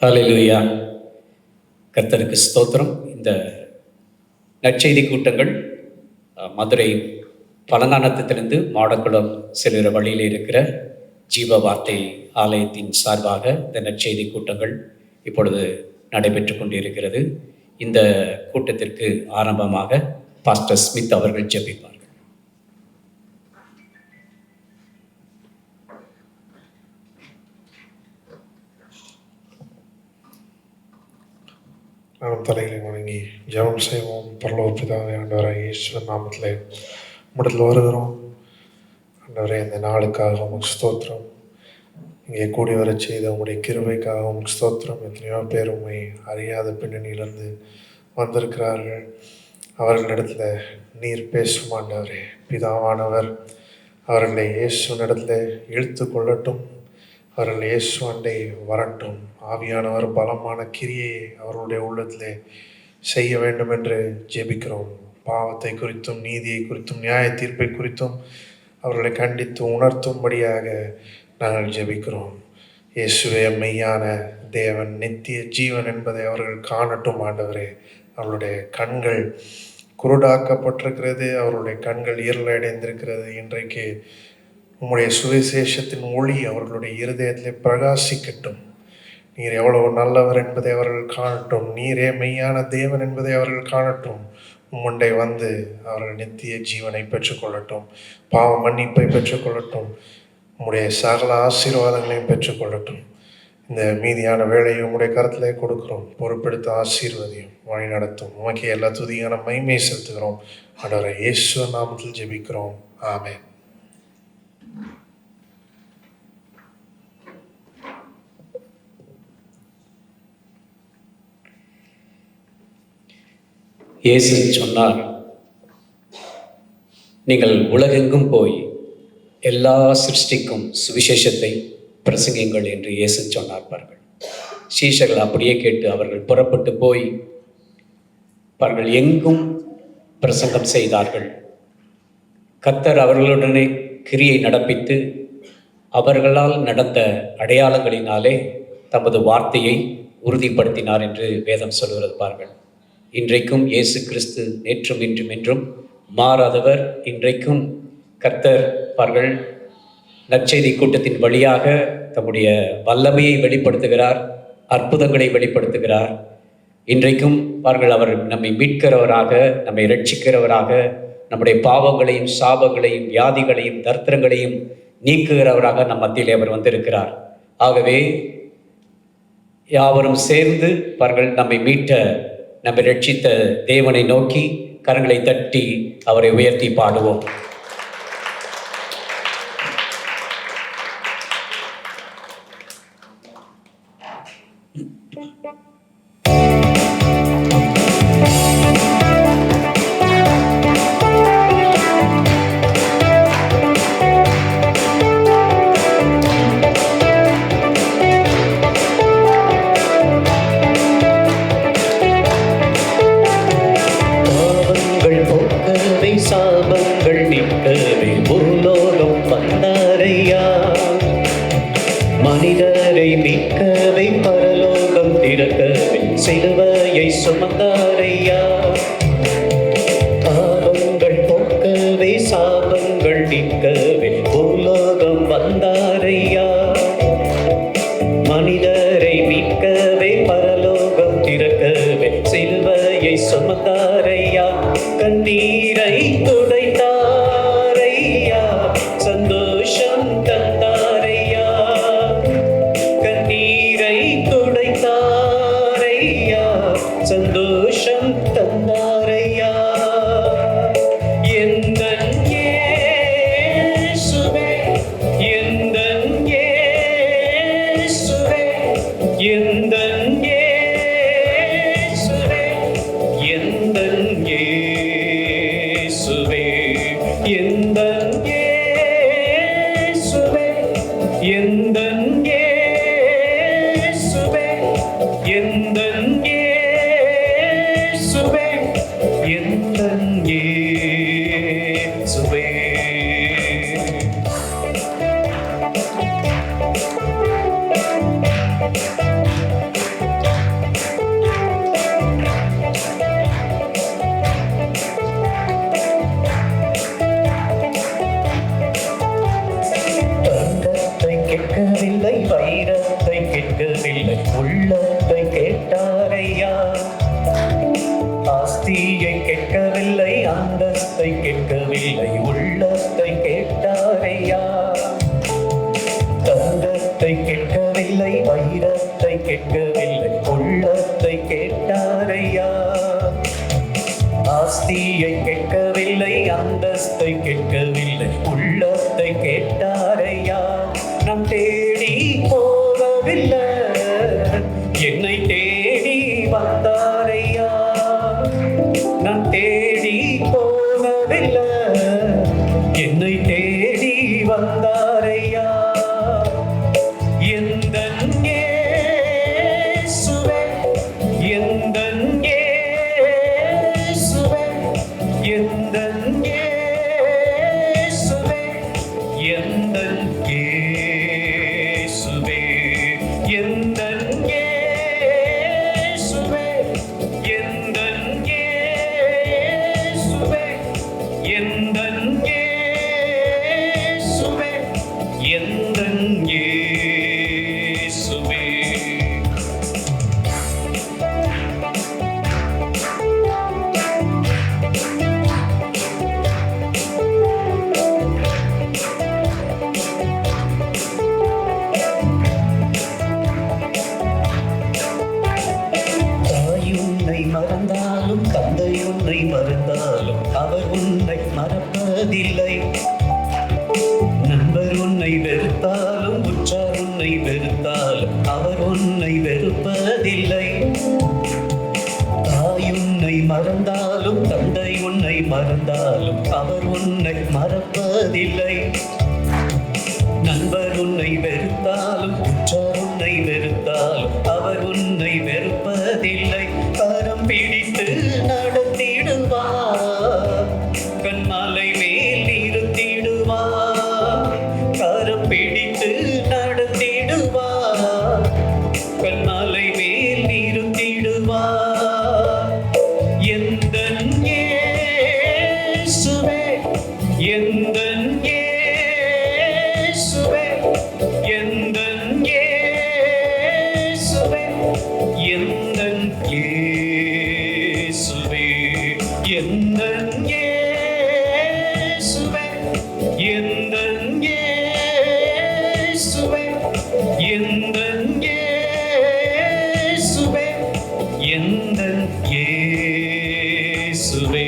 ஹல்லேலூயா. கர்த்தருக்கு ஸ்தோத்திரம். இந்த நற்செய்தி கூட்டங்கள் மதுரை பழங்கானத்திலிருந்து மாடக்குளம் செல்கிற வழியில் இருக்கிற ஜீவ வார்த்தை ஆலயத்தின் சார்பாக இந்த நற்செய்தி கூட்டங்கள் இப்பொழுது நடைபெற்று கொண்டிருக்கிறது. இந்த கூட்டத்திற்கு ஆரம்பமாக பாஸ்டர் ஸ்மித் அவர்கள் ஜெபிப்பார்கள். நாம் தலைகளை வணங்கி ஜெபம் செய்வோம். பரலோக பிதாவே, ஆண்டவராகிய இயேசுவின் நாமத்திலே உம்மிடத்தில் வருகிறோம். ஆண்டவரே, இந்த நாளுக்காக உமக்கு ஸ்தோத்திரம். இங்கே கூடி வர செய்த உங்களுடைய கிருபைக்காக உமக்கு ஸ்தோத்திரம். எத்தனையோ பேர் உண்மை அறியாத பின்னணியிலிருந்து வந்திருக்கிறார்கள். அவர்களிடத்தில் நீர் பேசும் ஆண்டவரே. பிதாவானவர் அவர்களை இயேசுவினிடத்தில் இழுத்து கொள்ளட்டும். அவர்கள் இயேசு அண்டை வரட்டும். ஆவியானவர் பலமான கிரியை அவர்களுடைய உள்ளத்திலே செய்ய வேண்டும் என்று ஜெபிக்கிறோம். பாவத்தை குறித்தும் நீதியை குறித்தும் நியாய தீர்ப்பை குறித்தும் அவர்களை கண்டித்து உணர்த்தும்படியாக நாங்கள் ஜெபிக்கிறோம். இயேசுவே மெய்யான தேவன், நித்திய ஜீவன் என்பதை அவர்கள் காணட்டும் ஆண்டவரே. அவருடைய கண்கள் குருடாக்கப்பட்டிருக்கிறது, அவருடைய கண்கள் இருளடைந்திருக்கிறது. இன்றைக்கு உம்முடைய சுவிசேஷத்தின் ஒளி அவர்களுடைய இருதயத்திலே பிரகாசிக்கட்டும். நீர் எவ்வளவு நல்லவர் என்பதை அவர்கள் காணட்டும். நீரே மெய்யான தேவன் என்பதை அவர்கள் காணட்டும். உம்முண்டை வந்து அவர்கள் நித்திய ஜீவனை பெற்றுக்கொள்ளட்டும், பாவ மன்னிப்பை பெற்றுக்கொள்ளட்டும், உம்முடைய சகல ஆசீர்வாதங்களையும் பெற்றுக்கொள்ளட்டும். இந்த மீதியான வேலையை உம்முடைய கருத்திலே கொடுக்கிறோம். பொறுப்பெடுத்து ஆசீர்வதியும், வழி நடத்தும். உமக்கு எல்லா துதியான மகிமையை செலுத்துகிறோம். ஆண்டவரே, இயேசு நாமத்தில் ஜெபிக்கிறோம். ஆமென். இயேசு சொன்னார், நீங்கள் உலகெங்கும் போய் எல்லா சிருஷ்டிக்கும் சுவிசேஷத்தை பிரசங்கியுங்கள் என்று இயேசு சொன்னார்கள். சீஷர்கள் அப்படியே கேட்டு அவர்கள் புறப்பட்டு போய் அவர்கள் எங்கும் பிரசங்கம் செய்தார்கள். கர்த்தர் அவர்களுடனே கிரியை நடப்பித்து அவர்களால் நடந்த அடையாளங்களினாலே தமது வார்த்தையை உறுதிப்படுத்தினார் என்று வேதம் சொல்கிறது பாருங்கள். இன்றைக்கும் இயேசு கிறிஸ்து நேற்றும் இன்றும் என்றும் மாறாதவர். இன்றைக்கும் கர்த்தர் பார்கள் நற்செய்தி கூட்டத்தின் வழியாக தம்முடைய வல்லமையை வெளிப்படுத்துகிறார், அற்புதங்களை வெளிப்படுத்துகிறார். இன்றைக்கும் பார்கள் அவர் நம்மை மீட்கிறவராக, நம்மை இரட்சிக்கிறவராக, நம்முடைய பாவங்களையும் சாபங்களையும் வியாதிகளையும் தரித்திரங்களையும் நீக்குகிறவராக நம் மத்தியிலே அவர் வந்திருக்கிறார். ஆகவே யாவரும் சேர்ந்து பார்கள் நம்மை மீட்ட, நம்மை ரட்சித்த தேவனை நோக்கி கரங்களை தட்டி அவரை உயர்த்தி பாடுவோம். ஆஸ்தியை கேட்கவில்லை, அந்தஸ்தை கேட்கவில்லை, உள்ளத்தை கேட்டாரையா. தங்கத்தை கேட்கவில்லை, வைரத்தை கேட்கவில்லை, உள்ளத்தை கேட்டாரையா. ஆஸ்தியை கேட்கவில்லை, அந்தஸ்தை கேட்கவில்லை, உள்ளத்தை கேட்டாரையா. நம் தேடி போகவில்லை, என்னை தேடி வந்தாரையா. நான் தேடி போகவில்லை, என்னை தேடி வந்தாரையா. எந்தன் இயேசுவே, எந்தன் இயேசுவே, எந்தன் இயேசுவே, எந்தன் இயேசுவே, எந்தன் இயேசுவே, எந்தன் இயேசுவே, எந்தன் இயேசுவே, எந்தன் இயேசுவே. தாய் உன்னை மறந்தாலும், தந்தை உன்னை மறந்தாலும், அவர் உன்னை மறப்பதில்லை. நண்பர் உன்னை வெறுத்தாலும், உற்றார் உன்னை வெறுத்தாலும், அவர் உன்னை வெறுப்பதில்லை. தாய் உன்னை மறந்தாலும், தந்தை உன்னை மறந்தாலும், அவர் உன்னை மறப்பதில்லை. நண்பர் உன்னை வெறுத்தாலும், உற்றார் உன்னை வெறுத்தாலும், அவர் உன்னை வெறுப்பதில்லை. கரம் பிடித்து நடத்திடுவார், கண்மாலை மேல் நிறுத்திடுவார். கரம் பிடித்து நடத்திடுவார், கண்மாலை மேல் நிறுத்திடுவார். எந்தன் இயேசுவே, எந்தன் இயேசுவே, எந்தன் இயேசுவே, எந்தன் இயேசுவே, எந்தன் இயேசுவே, எந்தன் இயேசுவே, எந்தன் இயேசுவே, எந்தன் இயேசுவே.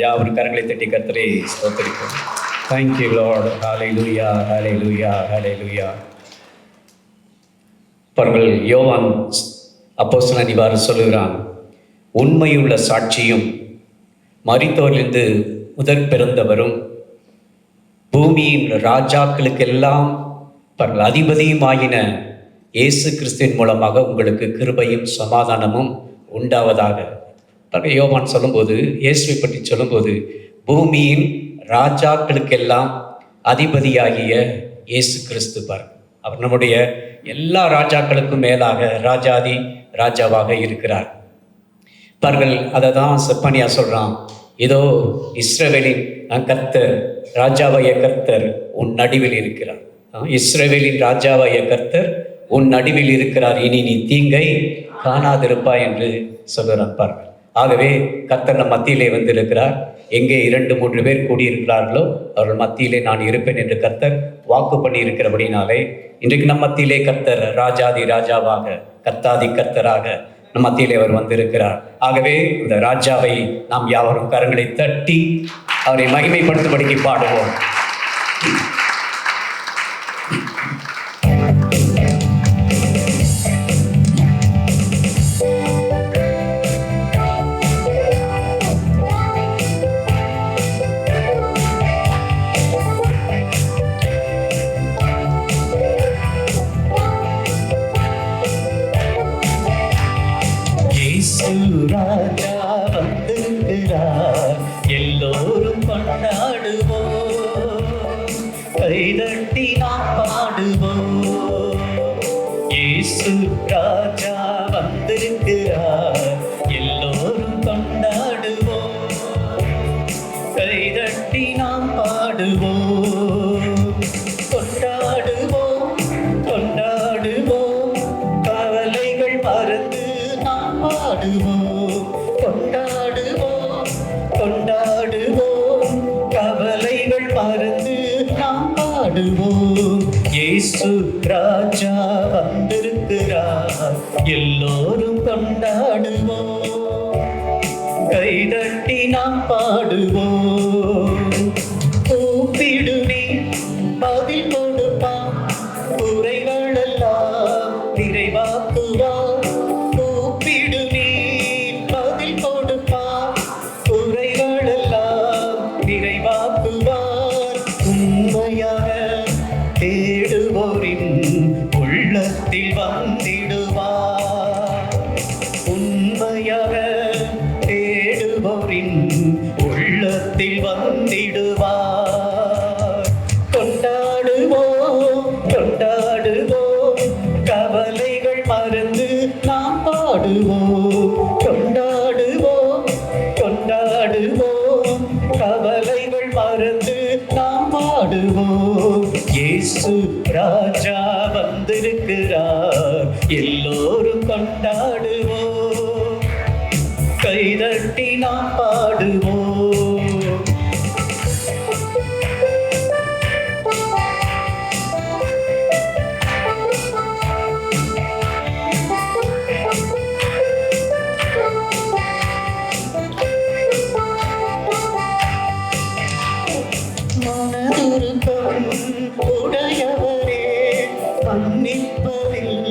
யாவரும் கரங்களை தட்டி கர்த்தரை ஸ்தோத்திரிப்போம். Thank you Lord. Hallelujah, hallelujah, hallelujah. பாருங்கள், யோவான் அப்போஸ்தலன் இவ்வாறு சொல்லுகிறான், உண்மையுள்ள சாட்சியும் மரித்தோரிலிருந்து முதற் பிறந்தவரும் பூமியின் ராஜாக்களுக்கெல்லாம் பாருங்கள் அதிபதியுமாயின இயேசு கிறிஸ்துவின் மூலமாக உங்களுக்கு கிருபையும் சமாதானமும் உண்டாவதாக. பாருங்கள், யோவான் சொல்லும்போது, இயேசுவை பற்றி சொல்லும்போது, பூமியின் ராஜாக்களுக்கெல்லாம் அதிபதியாகிய இயேசு கிறிஸ்து பாருங்கள், அவர் நம்முடைய எல்லா ராஜாக்களுக்கும் மேலாக ராஜாதி ராஜாவாக இருக்கிறார். பாருங்கள், அதை தான் செப்பனியா சொல்கிறான், இதோ இஸ்ரவேலின் கர்த்தர், ராஜாவாய கர்த்தர் உன் நடுவில் இருக்கிறார். இஸ்ரவேலின் ராஜாவாய கர்த்தர் உன் நடுவில் இருக்கிறார், இனி நீ தீங்கை காணாதிருப்பாய் என்று சொல்கிறான். பாருங்கள், ஆகவே கர்த்தர் நம் மத்தியிலே வந்திருக்கிறார். எங்கே 2-3 பேர் கூடியிருக்கிறார்களோ அவர்கள் மத்தியிலே நான் இருப்பேன் என்று கர்த்தர் வாக்கு பண்ணி இருக்கிறபடினாலே இன்றைக்கு நம் மத்தியிலே கர்த்தர் ராஜாதி ராஜாவாக, கர்த்தாதி கர்த்தராக நம் மத்தியிலே அவர் வந்திருக்கிறார். ஆகவே இந்த ராஜாவை நாம் யாவரும் கரங்களை தட்டி அவரை மகிமைப்படுத்தும்படிக்கு பாடுவோம். ராஜா வந்திருக்கிறார், எல்லோரும் கொண்டாடுவோம், கைதட்டி நாம் பாடுவோம். இயேசு ராஜா வந்திருக்கிறார், எல்லோரும் கொண்டாடுவோம், கைதட்டி நாம் பாடுவோம். கொண்டாடுவோம் இயேசு ராஜா வந்திருக்கிறார், எல்லோரும் கொண்டாடுவோம், கைதட்டி நாம் பாடுவோம். கூப்பிடுவே பதில் கொடுப்பான், குறைகள் எல்லாம் நிறைவாக்குவார். கூப்பிடுவே பதில் கொடுப்பான், குறைகள் எல்லாம் நிறைவாக்குவார். உண்மையாக தேடுவோரின் உள்ளத்தில் வந்திடுவார், உண்மையாக தேடுவோரின் உள்ளத்தில் வந்திடுவார். கொண்டாடுவோம் கொண்டாடுவோம், கவலைகள் மறந்து நாம் பாடுவோம். கொண்டாடுவோம் கொண்டாடுவோம், கவலைகள் மறந்து நாம் பாடுவோம். இயேசு ராஜா வந்திருக்கிறார், எல்லோரும் கொண்டாடுவோம், கைதட்டி நாம் பாடுவோம். மனதுருக்கம் உடையவரே, மன்னிப்பதில்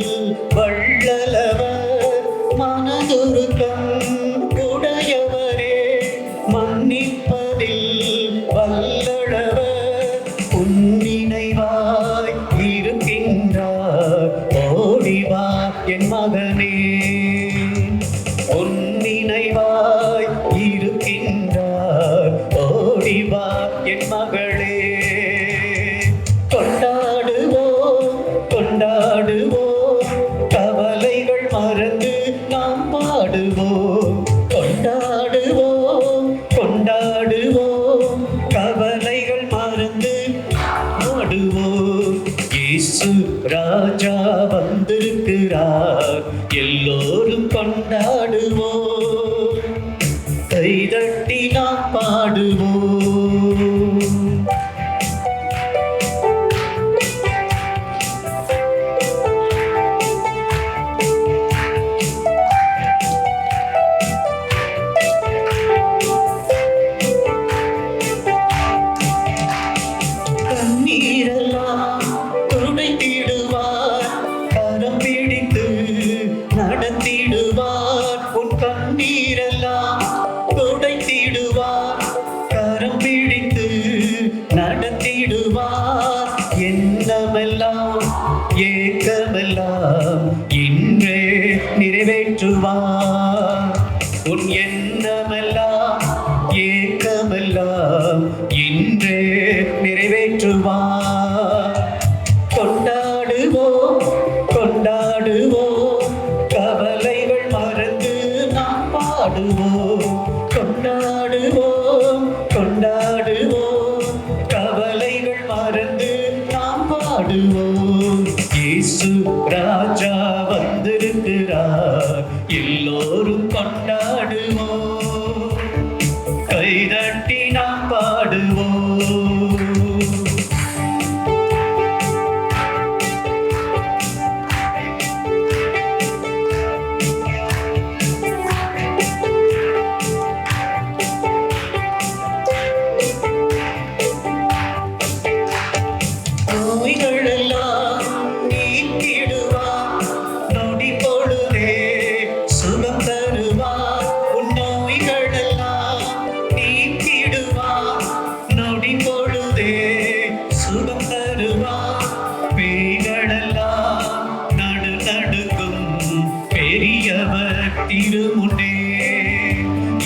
வள்ளலவர். மனதுருக்கம் உடையவரே, மன்னிப்பதில் வல்லளவர். உன்னினைவாய் இருக்கின்றார், ஓடிவா என் மகனே. உன்னினைவாய் இருக்கின்றார், ஓடிவா என் மகளே. கொண்டாடுவோம் கொண்டாடுவோம், கவலைகள் மறந்து நாம் பாடுவோம். கொண்டாடுவோம் கொண்டாடுவோம், கவலைகள் மறந்து பாடுவோம். இயேசு ராஜா வந்திருக்கிறார், எல்லோரும் கொண்டாடுவோம், கைதட்டி நாம் பாடுவோம். கண்ணீரெல்லாம் துடைத்திடுவார், கரம் பிடித்து நடத்திடுவார். உன் கண்ணீரெல்லாம் துடைத்திடுவார், கரம் பிடித்து நடத்திடுவார். எண்ணமெல்லாம் ஏக்கமெல்லாம் இன்றே நிறைவேற்றுவார். உன் எண்ணமெல்லாம் ஏக்கமெல்லாம் இன்றே நிறைவேற்றுவார். கொண்டாடுவோம் கொண்டாடுவோம், கவலைகள் மறந்து நாம் பாடுவோம். கொண்டாடுவோம் கொண்டாடுவோம், கவலைகள் மறந்து நாம் பாடுவோம். இயேசு ராஜா வந்திருக்கிறார், எல்லோரும் கொண்டாடுவோம், கைதட்டி நாம் பாடுவோம். நோய்களெல்லாம் நீக்கிடுவார், நொடி பொழுதே சுகம் தருவார். உன் நோய்களெல்லாம் நீக்கிடுவார், நொடி பொழுதே சுகம் தருவார். பேய்களெல்லாம் நடுநடுக்கும் பெரியவர் திருமுன்னே.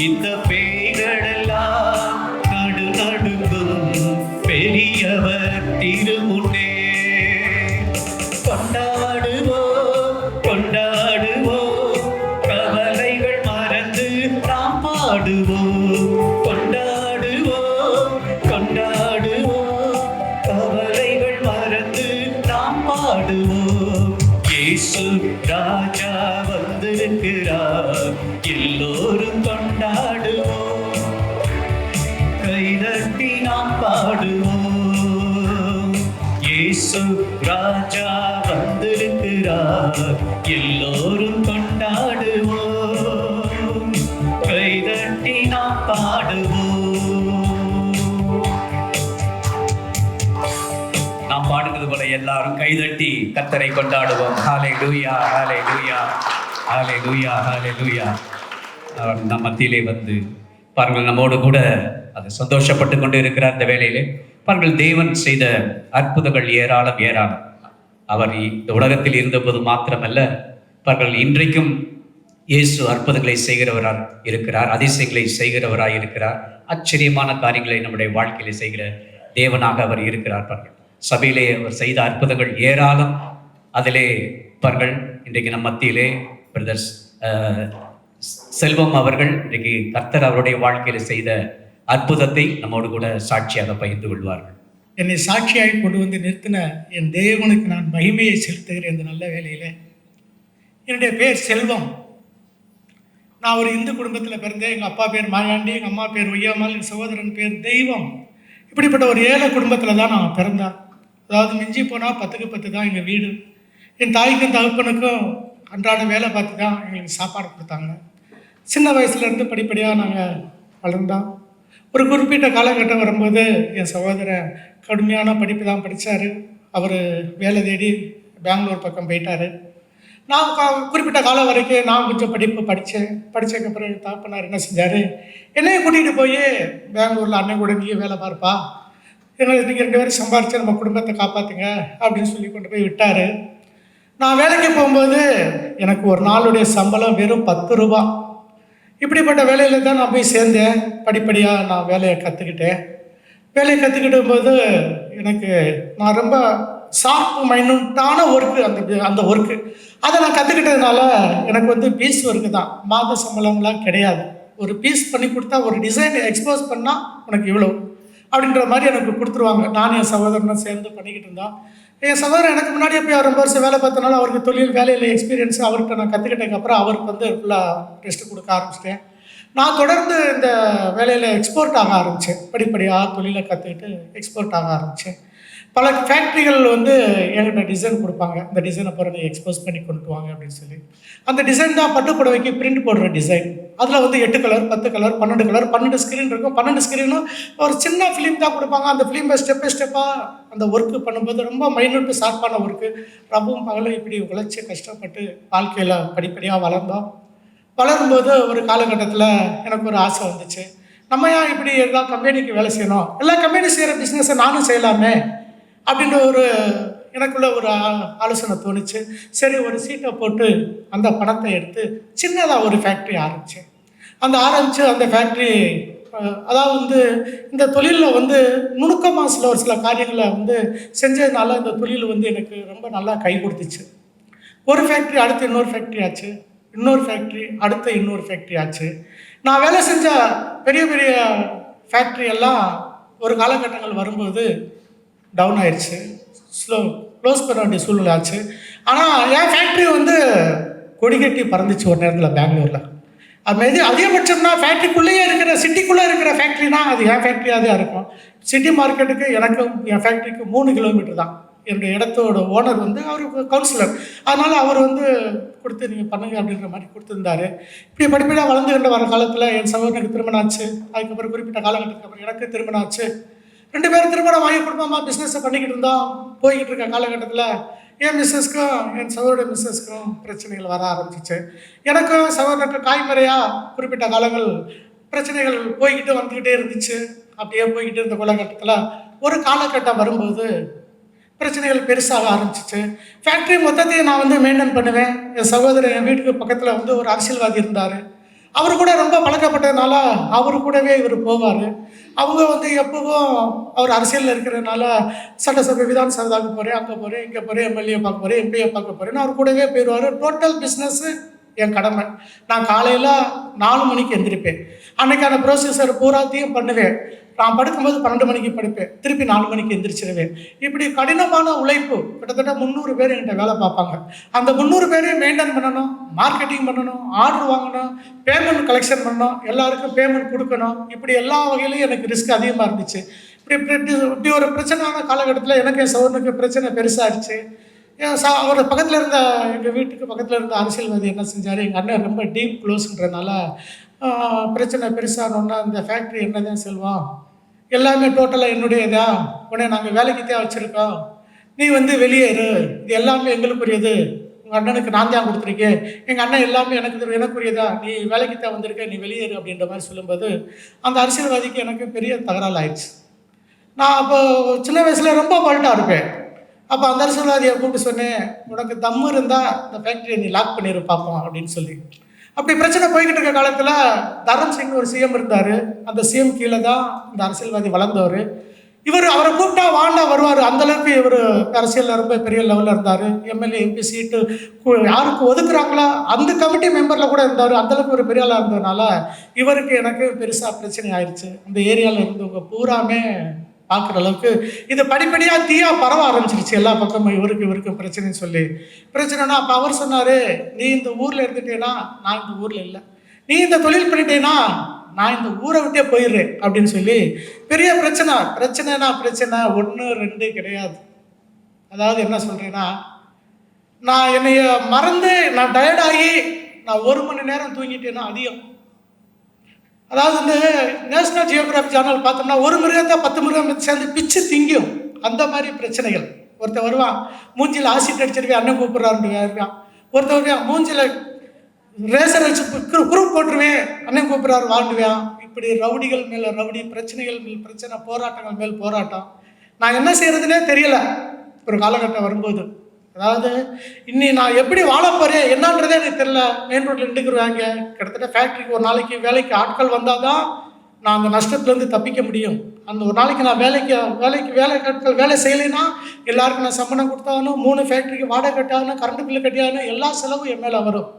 இந்த பேய்களெல்லாம் நடுநடுக்கும் பெரியவர் திருமுன்னே. கொண்டாடுவோம் கொண்டாடுவோம், கவலைகள் மறந்து நாம் பாடுவோம். கொண்டாடுவோம் கொண்டாடுவோம், கவலைகள் மறந்து நாம் பாடுவோம். இயேசு ராஜா வந்திருக்கிறார், எல்லோரும் கொண்டாடுவோம், கைதட்டி நாம் பாடுவோம். இயேசு இயேசு ராஜா வந்திருக்கிறார், எல்லோரும் கொண்டாடுவோம், கைதட்டி நாம் பாடுவோம். நாம் பாடுவது போல எல்லாரும் கைதட்டி கர்த்தரை கொண்டாடுவோம். ஹalleluya, ஹalleluya, ஹalleluya, ஹalleluya. அவர் நம் மத்தியிலே வந்து பாருங்கள், நம்மோடு கூட அது சந்தோஷப்பட்டு கொண்டு இருக்கிறார். இந்த வேளையிலே பாருங்கள், தேவன் செய்த அற்புதங்கள் ஏராளம் ஏராளம். அவர் இந்த உலகத்தில் இருந்தபோது மாத்திரமல்ல, பாருங்கள், இன்றைக்கும் இயேசு அற்புதங்களை செய்கிறவராக இருக்கிறார், அதிசயங்களை செய்கிறவராக இருக்கிறார், ஆச்சரியமான காரியங்களை நம்முடைய வாழ்க்கையிலே செய்கிற தேவனாக அவர் இருக்கிறார். பாருங்கள், சபையிலே அவர் செய்த அற்புதங்கள் ஏராளம். அதிலே பாருங்கள், இன்றைக்கு நம் மத்தியிலே பிரதர்ஸ் செல்வம் அவர்கள் இன்றைக்கு கர்த்தர் அவருடைய வாழ்க்கையில் செய்த அற்புதத்தை நம்மோடு கூட சாட்சியாக பகிர்ந்து கொள்வார்கள். என்னை சாட்சியாக கொண்டு வந்து நிறுத்தின என் தேவனுக்கு நான் மகிமையை செலுத்துகிறேன். இந்த நல்ல வேலையில் என்னுடைய பேர் செல்வம். நான் ஒரு இந்து குடும்பத்தில் பிறந்தேன். எங்கள் அப்பா பேர் மாயாண்டி, எங்கள் அம்மா பேர் ஒய்யாமல், என் சகோதரன் பேர் தெய்வம். இப்படிப்பட்ட ஒரு ஏழை குடும்பத்தில் தான் நான் பிறந்தேன். அதாவது மிஞ்சி போனால் 10க்கு 10 தான் எங்கள் வீடு. என் தாய்க்கும் தகப்பனுக்கும் அன்றாட வேலை பார்த்து தான் எங்களுக்கு சாப்பாடு கொடுத்தாங்க. சின்ன வயசுலேருந்து படிப்படியாக நாங்கள் வளர்ந்தோம். ஒரு குறிப்பிட்ட காலகட்டம் வரும்போது என் சகோதரன் கடுமையான படிப்பு தான் படித்தார். அவர் வேலை தேடி பெங்களூர் பக்கம் போயிட்டார். நான் குறிப்பிட்ட காலம் வரைக்கும் நான் கொஞ்சம் படிப்பு படித்ததுக்கப்புறம் என் தகப்பனார் என்ன செஞ்சார், என்னையை கூட்டிகிட்டு போய் பெங்களூரில் அண்ணன் கூட நீயே வேலை பார்ப்பா, எங்களுக்கு நீங்கள் 2 பேரும் சம்பாரித்து நம்ம குடும்பத்தை காப்பாற்றுங்க அப்படின்னு சொல்லி கொண்டு போய் விட்டார். நான் வேலைக்கு போகும்போது எனக்கு ஒரு நாளுடைய சம்பளம் வெறும் 10 ரூபா. இப்படிப்பட்ட வேலையில் தான் நான் போய் சேர்ந்தேன். படிப்படியாக நான் வேலையை கற்றுக்கிட்டேன். வேலையை கற்றுக்கிட்டும் போது எனக்கு நான் ரொம்ப ஷார்ப்பு மைனூட்டான ஒர்க்கு, அந்த ஒர்க்கு அதை நான் கற்றுக்கிட்டதுனால எனக்கு வந்து பீஸ் ஒர்க்கு தான், மாத சம்பளம்லாம் கிடையாது. ஒரு பீஸ் பண்ணி கொடுத்தா, ஒரு டிசைன் எக்ஸ்போஸ் பண்ணால் உனக்கு இவ்வளோ அப்படின்ற மாதிரி எனக்கு கொடுத்துருவாங்க. நான் என் சகோதரனும் சேர்ந்து பண்ணிக்கிட்டு இருந்தோம். என் சகோதரன் எனக்கு முன்னாடியே போய் 2 வருஷம் வேலை பார்த்தனால அவருக்கு தொழில் வேலையில் எக்ஸ்பீரியன்ஸ் அவர்கிட்ட நான் கற்றுக்கிட்டதுக்கப்புறம் அவருக்கு வந்து ஃபுல்லாக ரெஸ்ட் கொடுக்க ஆரம்பிச்சிட்டேன். நான் தொடர்ந்து இந்த வேலையில் எக்ஸ்போர்ட் ஆக ஆரம்பித்தேன். படிப்படியாக தொழிலை கற்றுக்கிட்டு எக்ஸ்போர்ட் ஆக ஆரம்பித்தேன். பல ஃபேக்ட்ரிகள் வந்து என்கிட்ட டிசைன் கொடுப்பாங்க, இந்த டிசைனை பிறகு நீ எக்ஸ்போஸ் பண்ணி கொண்டு வாங்க அப்படின்னு சொல்லி. அந்த டிசைன் தான் பட்டு புடவைக்கு பிரிண்ட் போடுற டிசைன். அதில் வந்து 8 கலர், 10 கலர், 12 கலர், 12 ஸ்க்ரீன் இருக்கும். 12 ஸ்க்ரீனும் ஒரு சின்ன ஃபிலிம் தான் கொடுப்பாங்க. அந்த ஃபிலிமை ஸ்டெப் பை ஸ்டெப்பாக அந்த ஒர்க்கு பண்ணும்போது ரொம்ப மைனூட்டு ஷார்ப்பான ஒர்க்கு. ரவும் பகலும் இப்படி உழைச்சி கஷ்டப்பட்டு வாழ்க்கையில் படிப்படியாக வளர்ந்தோம். வளரும்போது ஒரு காலகட்டத்தில் எனக்கு ஒரு ஆசை வந்துச்சு, நம்ம ஏன் இப்படி எல்லா கம்பெனிக்கு வேலை செய்யணும், எல்லா கம்பெனி செய்கிற பிஸ்னஸை நானும் செய்யலாமே அப்படின்ற ஒரு எனக்குள்ள ஒரு ஆலோசனை தோணுச்சு. சரி, ஒரு சீட்டை போட்டு அந்த பணத்தை எடுத்து சின்னதாக ஒரு ஃபேக்ட்ரி ஆரம்பித்தேன். அந்த ஃபேக்ட்ரி அதாவது வந்து இந்த தொழிலில் வந்து நுணுக்கமாக ஒரு சில காரியங்களை வந்து செஞ்சதுனால இந்த தொழில் வந்து எனக்கு ரொம்ப நல்லா கை கொடுத்துச்சு. ஒரு ஃபேக்ட்ரி அடுத்து இன்னொரு ஃபேக்ட்ரி ஆச்சு, இன்னொரு ஃபேக்ட்ரி அடுத்து இன்னொரு ஃபேக்ட்ரி ஆச்சு. நான் வேலை செஞ்ச பெரிய பெரிய ஃபேக்ட்ரி எல்லாம் ஒரு காலகட்டங்கள் வரும்போது டவுன் ஆயிடுச்சு, க்ளோஸ் பண்ண வேண்டிய சூழ்நிலை ஆச்சு. ஆனால் என் ஃபேக்ட்ரி வந்து கொடி கட்டி பறந்துச்சு ஒரு நேரத்தில் பெங்களூரில். அது அதிகபட்சம்னா ஃபேக்ட்ரிக்குள்ளேயே இருக்கிற சிட்டிக்குள்ளே இருக்கிற ஃபேக்ட்ரினா அது என் ஃபேக்ட்ரியாக தான் இருக்கும். சிட்டி மார்க்கெட்டுக்கு எனக்கும் என் ஃபேக்ட்ரிக்கு 3 கிலோமீட்டர் தான். என்னுடைய இடத்தோட ஓனர் வந்து அவர் கவுன்சிலர், அதனால் அவர் வந்து கொடுத்து நீங்கள் பண்ணுங்க அப்படின்ற மாதிரி கொடுத்துருந்தாரு. இப்படி படிப்படியாக வளர்ந்துக்கிட்ட வர காலத்தில் என் சகோதரனுக்கு திருமணம் ஆச்சு. அதுக்கப்புறம் குறிப்பிட்ட காலகட்டத்துக்கு அப்புறம் எனக்கு திருமணம் ஆச்சு. 2 பேரும் திருமணம் வாங்கி குடும்பமாக பிஸ்னஸை பண்ணிக்கிட்டு இருந்தோம். போய்கிட்டு இருக்க காலகட்டத்தில் என் மிஸ்ஸஸ்க்கும் என் சகோதர மிஸ்ஸஸ்க்கும் பிரச்சனைகள் வர ஆரம்பிச்சிச்சு. எனக்கும் சகோதரனுக்கு காய்மறையாக குறிப்பிட்ட காலங்கள் பிரச்சனைகள் போய்கிட்டு வந்துக்கிட்டே இருந்துச்சு. அப்படியே போய்கிட்டு இருந்த காலகட்டத்தில் ஒரு காலகட்டம் வரும்போது பிரச்சனைகள் பெருசாக ஆரம்பிச்சிச்சு. ஃபேக்ட்ரி மொத்தத்தையும் நான் வந்து மெயின்டைன் பண்ணுவேன். என் சகோதரர் என் வீட்டுக்கு பக்கத்தில் வந்து ஒரு அரசியல்வாதி இருந்தார். அவர் கூட ரொம்ப பழக்கப்பட்டதுனால அவர் கூடவே இவர் போவார். அவங்க வந்து எப்பவும் அவர் அரசியலில் இருக்கிறதுனால சட்டசபை விதான் சபைக்கு போகிறேன், அங்கே போகிறேன், இங்கே போகிறேன், எம்எல்ஏ பார்க்க போகிறேன், எம்பிஏ பார்க்க போகிறேன்னு அவர் கூடவே போயிடுவார். டோட்டல் பிஸ்னஸ்ஸு என் கடமை. நான் காலையில் 4 மணிக்கு எந்திரிப்பேன். அன்றைக்கான ப்ரொசீசர் பூராத்தையும் பண்ணுவேன். நான் படுக்கும்போது 12 மணிக்கு படுப்பேன், திருப்பி 4 மணிக்கு எந்திரிச்சிருவேன். இப்படி கடினமான உழைப்பு. கிட்டத்தட்ட 300 பேர் என்கிட்ட வேலை பார்ப்பாங்க. அந்த 300 பேரையும் மெயின்டைன் பண்ணணும், மார்க்கெட்டிங் பண்ணணும், ஆர்டர் வாங்கணும், பேமெண்ட் கலெக்ஷன் பண்ணணும், எல்லாருக்கும் பேமெண்ட் கொடுக்கணும். இப்படி எல்லா வகையிலையும் எனக்கு ரிஸ்க் அதிகமாக இருந்துச்சு. இப்படி ஒரு பிரச்சனையான காலகட்டத்தில் எனக்கு என் சகோதரனுக்கு பிரச்சனை பெருசாகிடுச்சு. அவர் பக்கத்தில் இருந்த எங்கள் வீட்டுக்கு பக்கத்தில் இருந்த அரசியல்வாதி என்ன செஞ்சார், எங்கள் அண்ணன் ரொம்ப டீப் க்ளோஸுன்றனால பிரச்சனை பெருசானோன்னா, இந்த ஃபேக்ட்ரி என்னதான் செல்வம் எல்லாமே டோட்டலாக என்னுடையதா, உடனே நாங்கள் வேலைக்கு தான் வச்சுருக்கோம், நீ வந்து வெளியேறு, இது எல்லாமே எங்களுக்குரியது, உங்கள் அண்ணனுக்கு நான் தான் கொடுத்துருக்கேன், எங்கள் அண்ணன் எல்லாமே எனக்குரியதா, நீ வேலைக்கு தான் வந்திருக்க, நீ வெளியேறு அப்படின்ற மாதிரி சொல்லும்போது அந்த அரசியல்வாதிக்கு எனக்கு பெரிய தகராறு ஆயிடுச்சு. நான் அப்போ சின்ன வயசில் ரொம்ப பல்ட்டாக இருப்பேன். அப்போ அந்த அரசியல்வாதியை கூப்பிட்டு சொன்னேன், உனக்கு தம்மு இருந்தால் இந்த ஃபேக்ட்ரியை நீ லாக் பண்ணிடு பார்ப்போம் அப்படின்னு சொல்லி. அப்படி பிரச்சனை போய்கிட்டு இருக்க காலத்தில் தரம் சிங் ஒரு சிஎம் இருந்தார். அந்த சிஎம் கீழே தான் இந்த அரசியல்வாதி வளர்ந்தவர். அவரை கூப்பிட்டா வாண்டா வருவார். அந்தளவுக்கு இவர் அரசியலில் ரொம்ப பெரிய லெவலில் இருந்தார். எம்எல்ஏ எம்பி சீட்டு யாருக்கு ஒதுக்குறாங்களோ அந்த கமிட்டி மெம்பரில் கூட இருந்தார். அந்தளவுக்கு ஒரு பெரிய ஆளாக இருந்ததுனால இவருக்கு எனக்கு பெருசாக பிரச்சனை ஆயிடுச்சு. அந்த ஏரியாவில் இருந்தவங்க பூராமே பார்க்குற அளவுக்கு இது படிப்படியாக தீயாக பரவ ஆரம்பிச்சிருச்சு எல்லா பக்கமும். இவருக்கு பிரச்சனைன்னு சொல்லி. பிரச்சனைனா அப்போ அவர் சொன்னார், நீ இந்த ஊரில் இருந்துட்டேன்னா நான் இந்த ஊரில் இல்லை, நீ இந்த தொழில் பண்ணிட்டேன்னா நான் இந்த ஊரை விட்டே போயிடுறேன் அப்படின்னு சொல்லி பெரிய பிரச்சனைனா பிரச்சனை 1 2 கிடையாது. அதாவது என்ன சொல்கிறேன்னா, நான் என்னைய மறந்து நான் டயர்டாகி நான் 1 மணி நேரம் தூங்கிட்டேன்னா அதிகம். அதாவது இந்த நேஷனல் ஜியோகிராஃபி சேனல் பார்த்தோம்னா ஒரு மிருகத்தை 10 மிருகம் சேர்ந்து பிச்சு திங்கும். அந்த மாதிரி பிரச்சனைகள். ஒருத்தர் வருவான், மூஞ்சியில் ஆசிட் அடிச்சிருவேன், அண்ணன் கூப்பிட்றாருன்னு இருக்கான். ஒருத்தர் மூஞ்சியில் ரேசர் வச்சு குரூப் போட்டுருவேன், அண்ணன் கூப்பிட்றாரு வாழ்ந்துவேன். இப்படி ரவுடிகள் மேலே ரவுடி, பிரச்சனைகள் மேல் பிரச்சனை, போராட்டங்கள் மேல் போராட்டம். நான் என்ன செய்கிறதுனே தெரியல ஒரு காலகட்டம் வரும்போது. அதாவது இன்னி நான் எப்படி வாழ போகிறேன் என்னன்றதே எனக்கு தெரியல. மெயின் ரோட்டில் நின்றுக்குருவாங்க. கிட்டத்தட்ட ஃபேக்ட்ரிக்கு ஒரு நாளைக்கு வேலைக்கு ஆட்கள் வந்தால் தான் நான் அந்த நஷ்டத்துலேருந்து தப்பிக்க முடியும். அந்த ஒரு நாளைக்கு நான் வேலைக்கு வேலை செய்யலைன்னா எல்லாருக்கும் நான் சம்பளம் கொடுத்தாகணும், 3 ஃபேக்ட்ரிக்கு வாடகை கட்டாகணும், கரண்ட் பில்லு கட்டியாகணும், எல்லா செலவும் என் மேலே வரும்.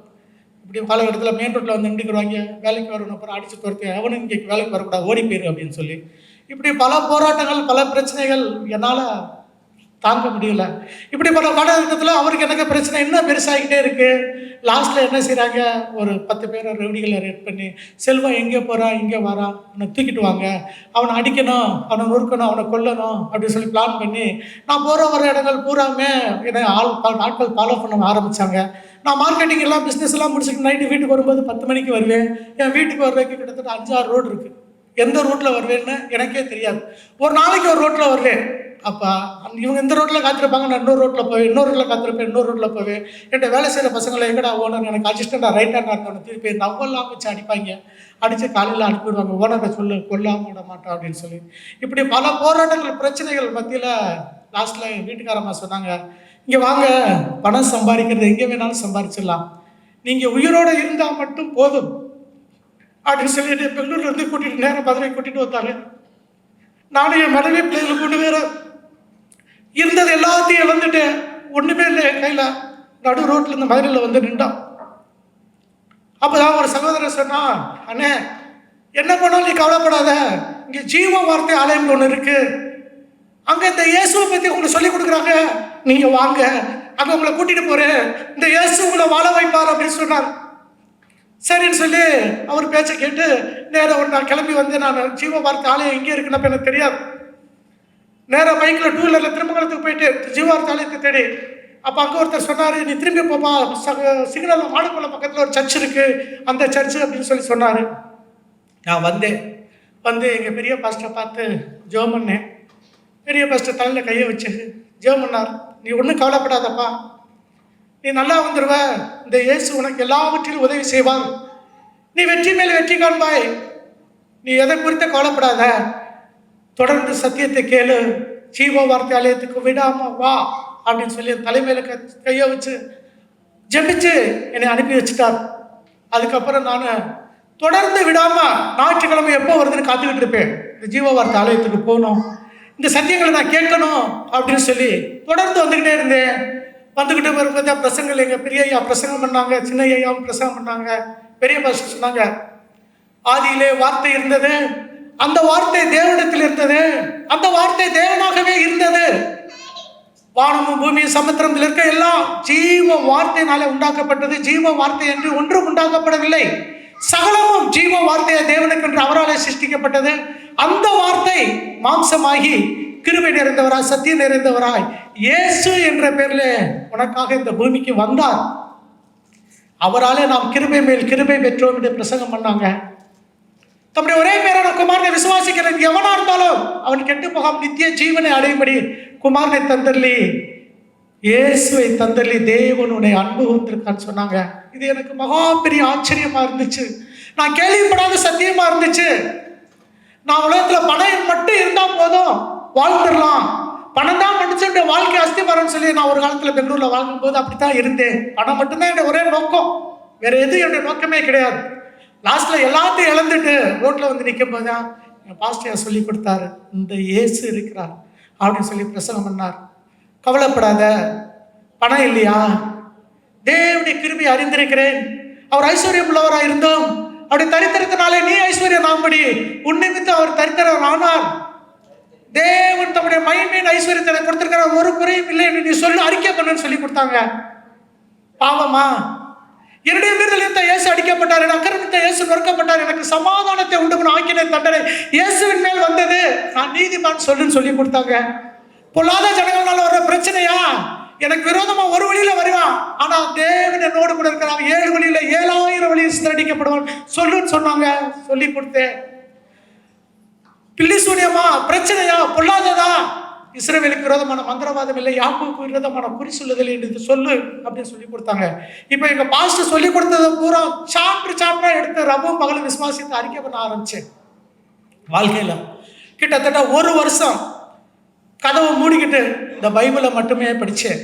இப்படி காலகட்டத்தில் மெயின் ரோட்டில் வந்து நின்றுக்குருவாங்க. வேலைக்கு வரணும், அப்புறம் அடித்து துரத்து, அவனும் இங்கே வேலைக்கு வரக்கூடாது, ஓடி போயிரு அப்படின்னு சொல்லி. இப்படி பல போராட்டங்கள், பல பிரச்சனைகள் என்னால் தாங்க முடியல. இப்படிப்பட்ட காலகட்டத்தில் அவருக்கு எனக்கு பிரச்சனை இன்னும் பெருசாகிட்டே இருக்குது. லாஸ்ட்டில் என்ன செய்கிறாங்க, ஒரு 10 பேரை ரவுடிகளை ரேட் பண்ணி, செல்வம் எங்கே போகிறான் இங்கே வரான், அவனை தூக்கிட்டு வாங்க, அவனை அடிக்கணும், அவனை நொறுக்கணும், அவனை கொல்லணும் அப்படின்னு சொல்லி பிளான் பண்ணி நான் போகிற வர இடங்கள் பூராமே என்னை ஆட்கள் ஃபாலோ பண்ண ஆரம்பித்தாங்க. நான் மார்க்கெட்டிங் எல்லாம் பிஸ்னஸ் எல்லாம் முடிச்சுட்டு நைட்டு வீட்டுக்கு வரும்போது 10 மணிக்கு வருவேன். என் வீட்டுக்கு வர்றதுக்கு கிட்டத்தட்ட 5-6 ரோடு இருக்குது. எந்த ரோட்டில் வருவேன்னு எனக்கே தெரியாது. ஒரு நாளைக்கு ஒரு ரோட்டில் வருவேன். அப்போ இவங்க இந்த ரோட்டில் காத்திருப்பாங்க, நான் இன்னொரு ரோட்டில் போவேன், இன்னொரு ரோட்டில் காத்திருப்பேன், இன்னொரு ரோட்டில் போவேன். என்கிட்ட வேலை செய்கிற பசங்களை எங்கடா ஓனர், எனக்கு அசிஸ்டண்டாக ரைட் ஹேண்டாக இருந்தவனை திருப்பி நவ்வெல்லாம் வச்சு அடிப்பாங்க. அடித்து காலையில் அனுப்பிவிடுவாங்க, ஓனரை சொல்லு கொல்லாமல் விட மாட்டோம் அப்படின்னு சொல்லி. இப்படி பல போராட்டங்கள், பிரச்சனைகள் மத்தியில் லாஸ்ட்டில் எங்கள் வீட்டுக்காரம்மா சொன்னாங்க, இங்கே வாங்க, பணம் சம்பாதிக்கிறது எங்கே வேணாலும் சம்பாதிச்சிடலாம், நீங்கள் உயிரோடு இருந்தால் மட்டும் போதும் அப்படின்னு சொல்லிட்டு பெங்களூர்லேருந்து கூட்டிகிட்டு நேரம் மதுரை கூட்டிகிட்டு வந்தாங்க. நானும் என் மனைவி பிள்ளைகளை கொண்டு வேற இருந்தது எல்லாத்தையும் இழந்துட்டு ஒன்றுமே இல்லை என் கையில். நடு ரோட்டில் இந்த மதுரையில் வந்து நின்றான். அப்போ தான் ஒரு சகோதரர் சொன்னான், அண்ணே என்ன பண்ணாலும் நீ கவலைப்படாத, இங்கே ஜீவ வார்த்தை ஆலயம் ஒன்று இருக்குது, அங்கே இந்த இயேசுவை பற்றி உங்களுக்கு சொல்லிக் கொடுக்குறாங்க, நீங்கள் வாங்க, அங்கே உங்களை கூட்டிகிட்டு போகிறேன், இந்த இயேசு உங்களை வாழ வைப்பார் அப்படின்னு சொன்னார். சரின்னு சொல்லி அவர் பேச்சை கேட்டு நேராக ஒரு நான் கிளம்பி வந்து, நான் ஜீவ வார்த்தை ஆலயம் எங்கே இருக்குன்னு எனக்கு தெரியாது. நேராக பைக்கில் 2 வீலரில் திருமங்கலத்துக்கு போயிட்டு ஜீவ வார்த்தை ஆலயத்தை தேடி. அப்போ அங்கே ஒருத்தர் சொன்னார், நீ திரும்பி போப்பா, சிக்னலில் மாடுக்குள்ள பக்கத்தில் ஒரு சர்ச் இருக்குது, அந்த சர்ச்சு அப்படின்னு சொல்லி சொன்னார். நான் வந்து எங்கள் பெரிய பாஸ்டரை பார்த்து ஜெபம் பண்ணேன். பெரிய பாஸ்டர் தலையில் கையை வச்சு ஜெபம் பண்ணார், நீ ஒன்றும் கவலைப்படாதப்பா, நீ நல்லா வந்துடுவ, இந்த இயேசு உனக்கு எல்லாவற்றிலும் உதவி செய்வார், நீ வெற்றி மேல் வெற்றி காண்பாய், நீ எதை குறித்த கவலைப்படாத, தொடர்ந்து சத்தியத்தை கேளு, ஜீவ வார்த்தை ஆலயத்துக்கு விடாம வா அப்படின்னு சொல்லி தலைமையில கையை வச்சு ஜெபிச்சு என்னை அனுப்பி வச்சுட்டார். அதுக்கப்புறம் நான் தொடர்ந்து விடாம ஞாயிற்றுக்கிழமை எப்போ வருதுன்னு காத்துக்கிட்டு இருப்பேன். இந்த ஜீவ வார்த்தை ஆலயத்துக்கு போகணும், இந்த சத்தியங்களை நான் கேட்கணும் அப்படின்னு சொல்லி தொடர்ந்து வந்துக்கிட்டே இருந்தேன். வந்துக்கிட்டு வரும்போது பிரசங்கள் எங்கள் பெரிய ஐயா பிரசங்கம் பண்ணாங்க, சின்ன ஐயாவும் பிரசங்கம் பண்ணாங்க. பெரிய பாஸ்டர் சொன்னாங்க, ஆதியிலே வார்த்தை இருந்தது, அந்த வார்த்தை தேவனிடத்தில் இருந்தது, அந்த வார்த்தை தேவனாகவே இருந்தது, வானமும் பூமியும் சமுத்திரத்தில் இருக்க எல்லாம் ஜீவ வார்த்தையினாலே உண்டாக்கப்பட்டது, ஜீவ வார்த்தை என்று ஒன்றும் உண்டாக்கப்படவில்லை, சகலமும் ஜீவ வார்த்தையை தேவனுக்கு என்று அவராலே சிருஷ்டிக்கப்பட்டது, அந்த வார்த்தை மாம்சமாகி கிருபை நிறைந்தவராய் சத்தியம் நிறைந்தவராய் இயேசு என்ற பேர்ல உனக்காக இந்த பூமிக்கு வந்தார். அவராலே நாம் கிருபை மேல் கிருபை பெற்றோம் என்று பிரசங்கம் பண்ணாங்க. தம்முடைய ஒரே பேரான குமாரனை விசுவாசிக்கிறது எவனா இருந்தாலும் அவன் கெட்டு போகாம நித்திய ஜீவனை அடையும்படி குமாரனை தந்தர்லி, இயேசுவை தந்தர்லி, தேவன் உன்னை அன்பு வந்திருக்கான்னு சொன்னாங்க. இது எனக்கு மகா பெரிய ஆச்சரியமா இருந்துச்சு. நான் கேள்விப்படாத சத்தியமா இருந்துச்சு. நான் உலகத்துல பணம் மட்டும் இருந்தா போதும், வாழ்ந்துடலாம், பணம் தான் மனுஷனுடைய வாழ்க்கை அஸ்திவாரம்னு சொல்லி நான் ஒரு காலத்துல பெங்களூர்ல வாங்கும் போது அப்படித்தான் இருந்தேன். பணம் மட்டும்தான் என்னுடைய ஒரே நோக்கம், வேற எதுவும் என்னுடைய நோக்கமே கிடையாது. லாஸ்ட்ல எல்லாத்தையும் இழந்துட்டு ரோட்ல வந்து நிற்கும் போதுதான் என் பாஸ்டர் சொல்லி கொடுத்தாரு, இந்த இயேசு இருக்கிறார் அப்படின்னு சொல்லி பிரசங்கம் பண்ணார். கவலைப்படாத, பணம் இல்லையா, தேவனுடைய கிருபை அறிந்திருக்கிறேன். அவர் ஐஸ்வர்யம் உள்ளவராக இருந்தோம், அப்படி தரித்திரத்தினாலே நீ ஐஸ்வர்யம் ஆகும்படி உன்னிமித்து அவர் தரித்திரர் ஆனார். தேவன் தம்முடைய மகிமையின் ஐஸ்வர்யத்தை கொடுத்திருக்கிற ஒரு குறையும் இல்லை என்று நீ சொல்லி அறிக்கை பண்ணுன்னு சொல்லி கொடுத்தாங்க. பாவமா, என்னுடைய மீறலித்த இயேசு அடிக்கப்பட்டார், என் அக்கிரமத்தை இயேசு நொறுக்கப்பட்டார், எனக்கு சமாதானத்தை உண்டு பண்ண ஆக்கின தண்டனை இயேசுவின் மேல் வந்தது, நான் நீதிமான் சொல்லுன்னு சொல்லி கொடுத்தாங்க. பொல்லாத ஜனங்களால வர பிரச்சனையா, எனக்கு விரோதமா ஒரு வழியில வருவான், ஆனா தேவன் என்னோடு கூட இருக்கிறான், 7 வழியில 7000 வழியில் சிதறடிக்கப்படுவான் சொல்லுன்னு சொன்னாங்க. சொல்லி கொடுத்தேன். பில்லி சூனியமா, பிரச்சனையா, பொல்லாததா, இஸ்ரவேலுக்கு விரோதமான மந்திரவாதம் இல்லை, யாக்கோபுக்கு விரோதமான குறி சொல்லுதல் என்று சொல்லு அப்படின்னு சொல்லி கொடுத்தாங்க. இப்போ எங்க பாஸ்டர் சொல்லி கொடுத்ததை பூரா சாப்பிட்டா எடுத்து ரவும் பகலும் விசுவாசித்து அறிக்கை பண்ண ஆரம்பிச்சேன். வாழ்க்கையில கிட்டத்தட்ட 1 வருஷம் கதவை மூடிக்கிட்டு இந்த பைபிளை மட்டுமே படித்தேன்.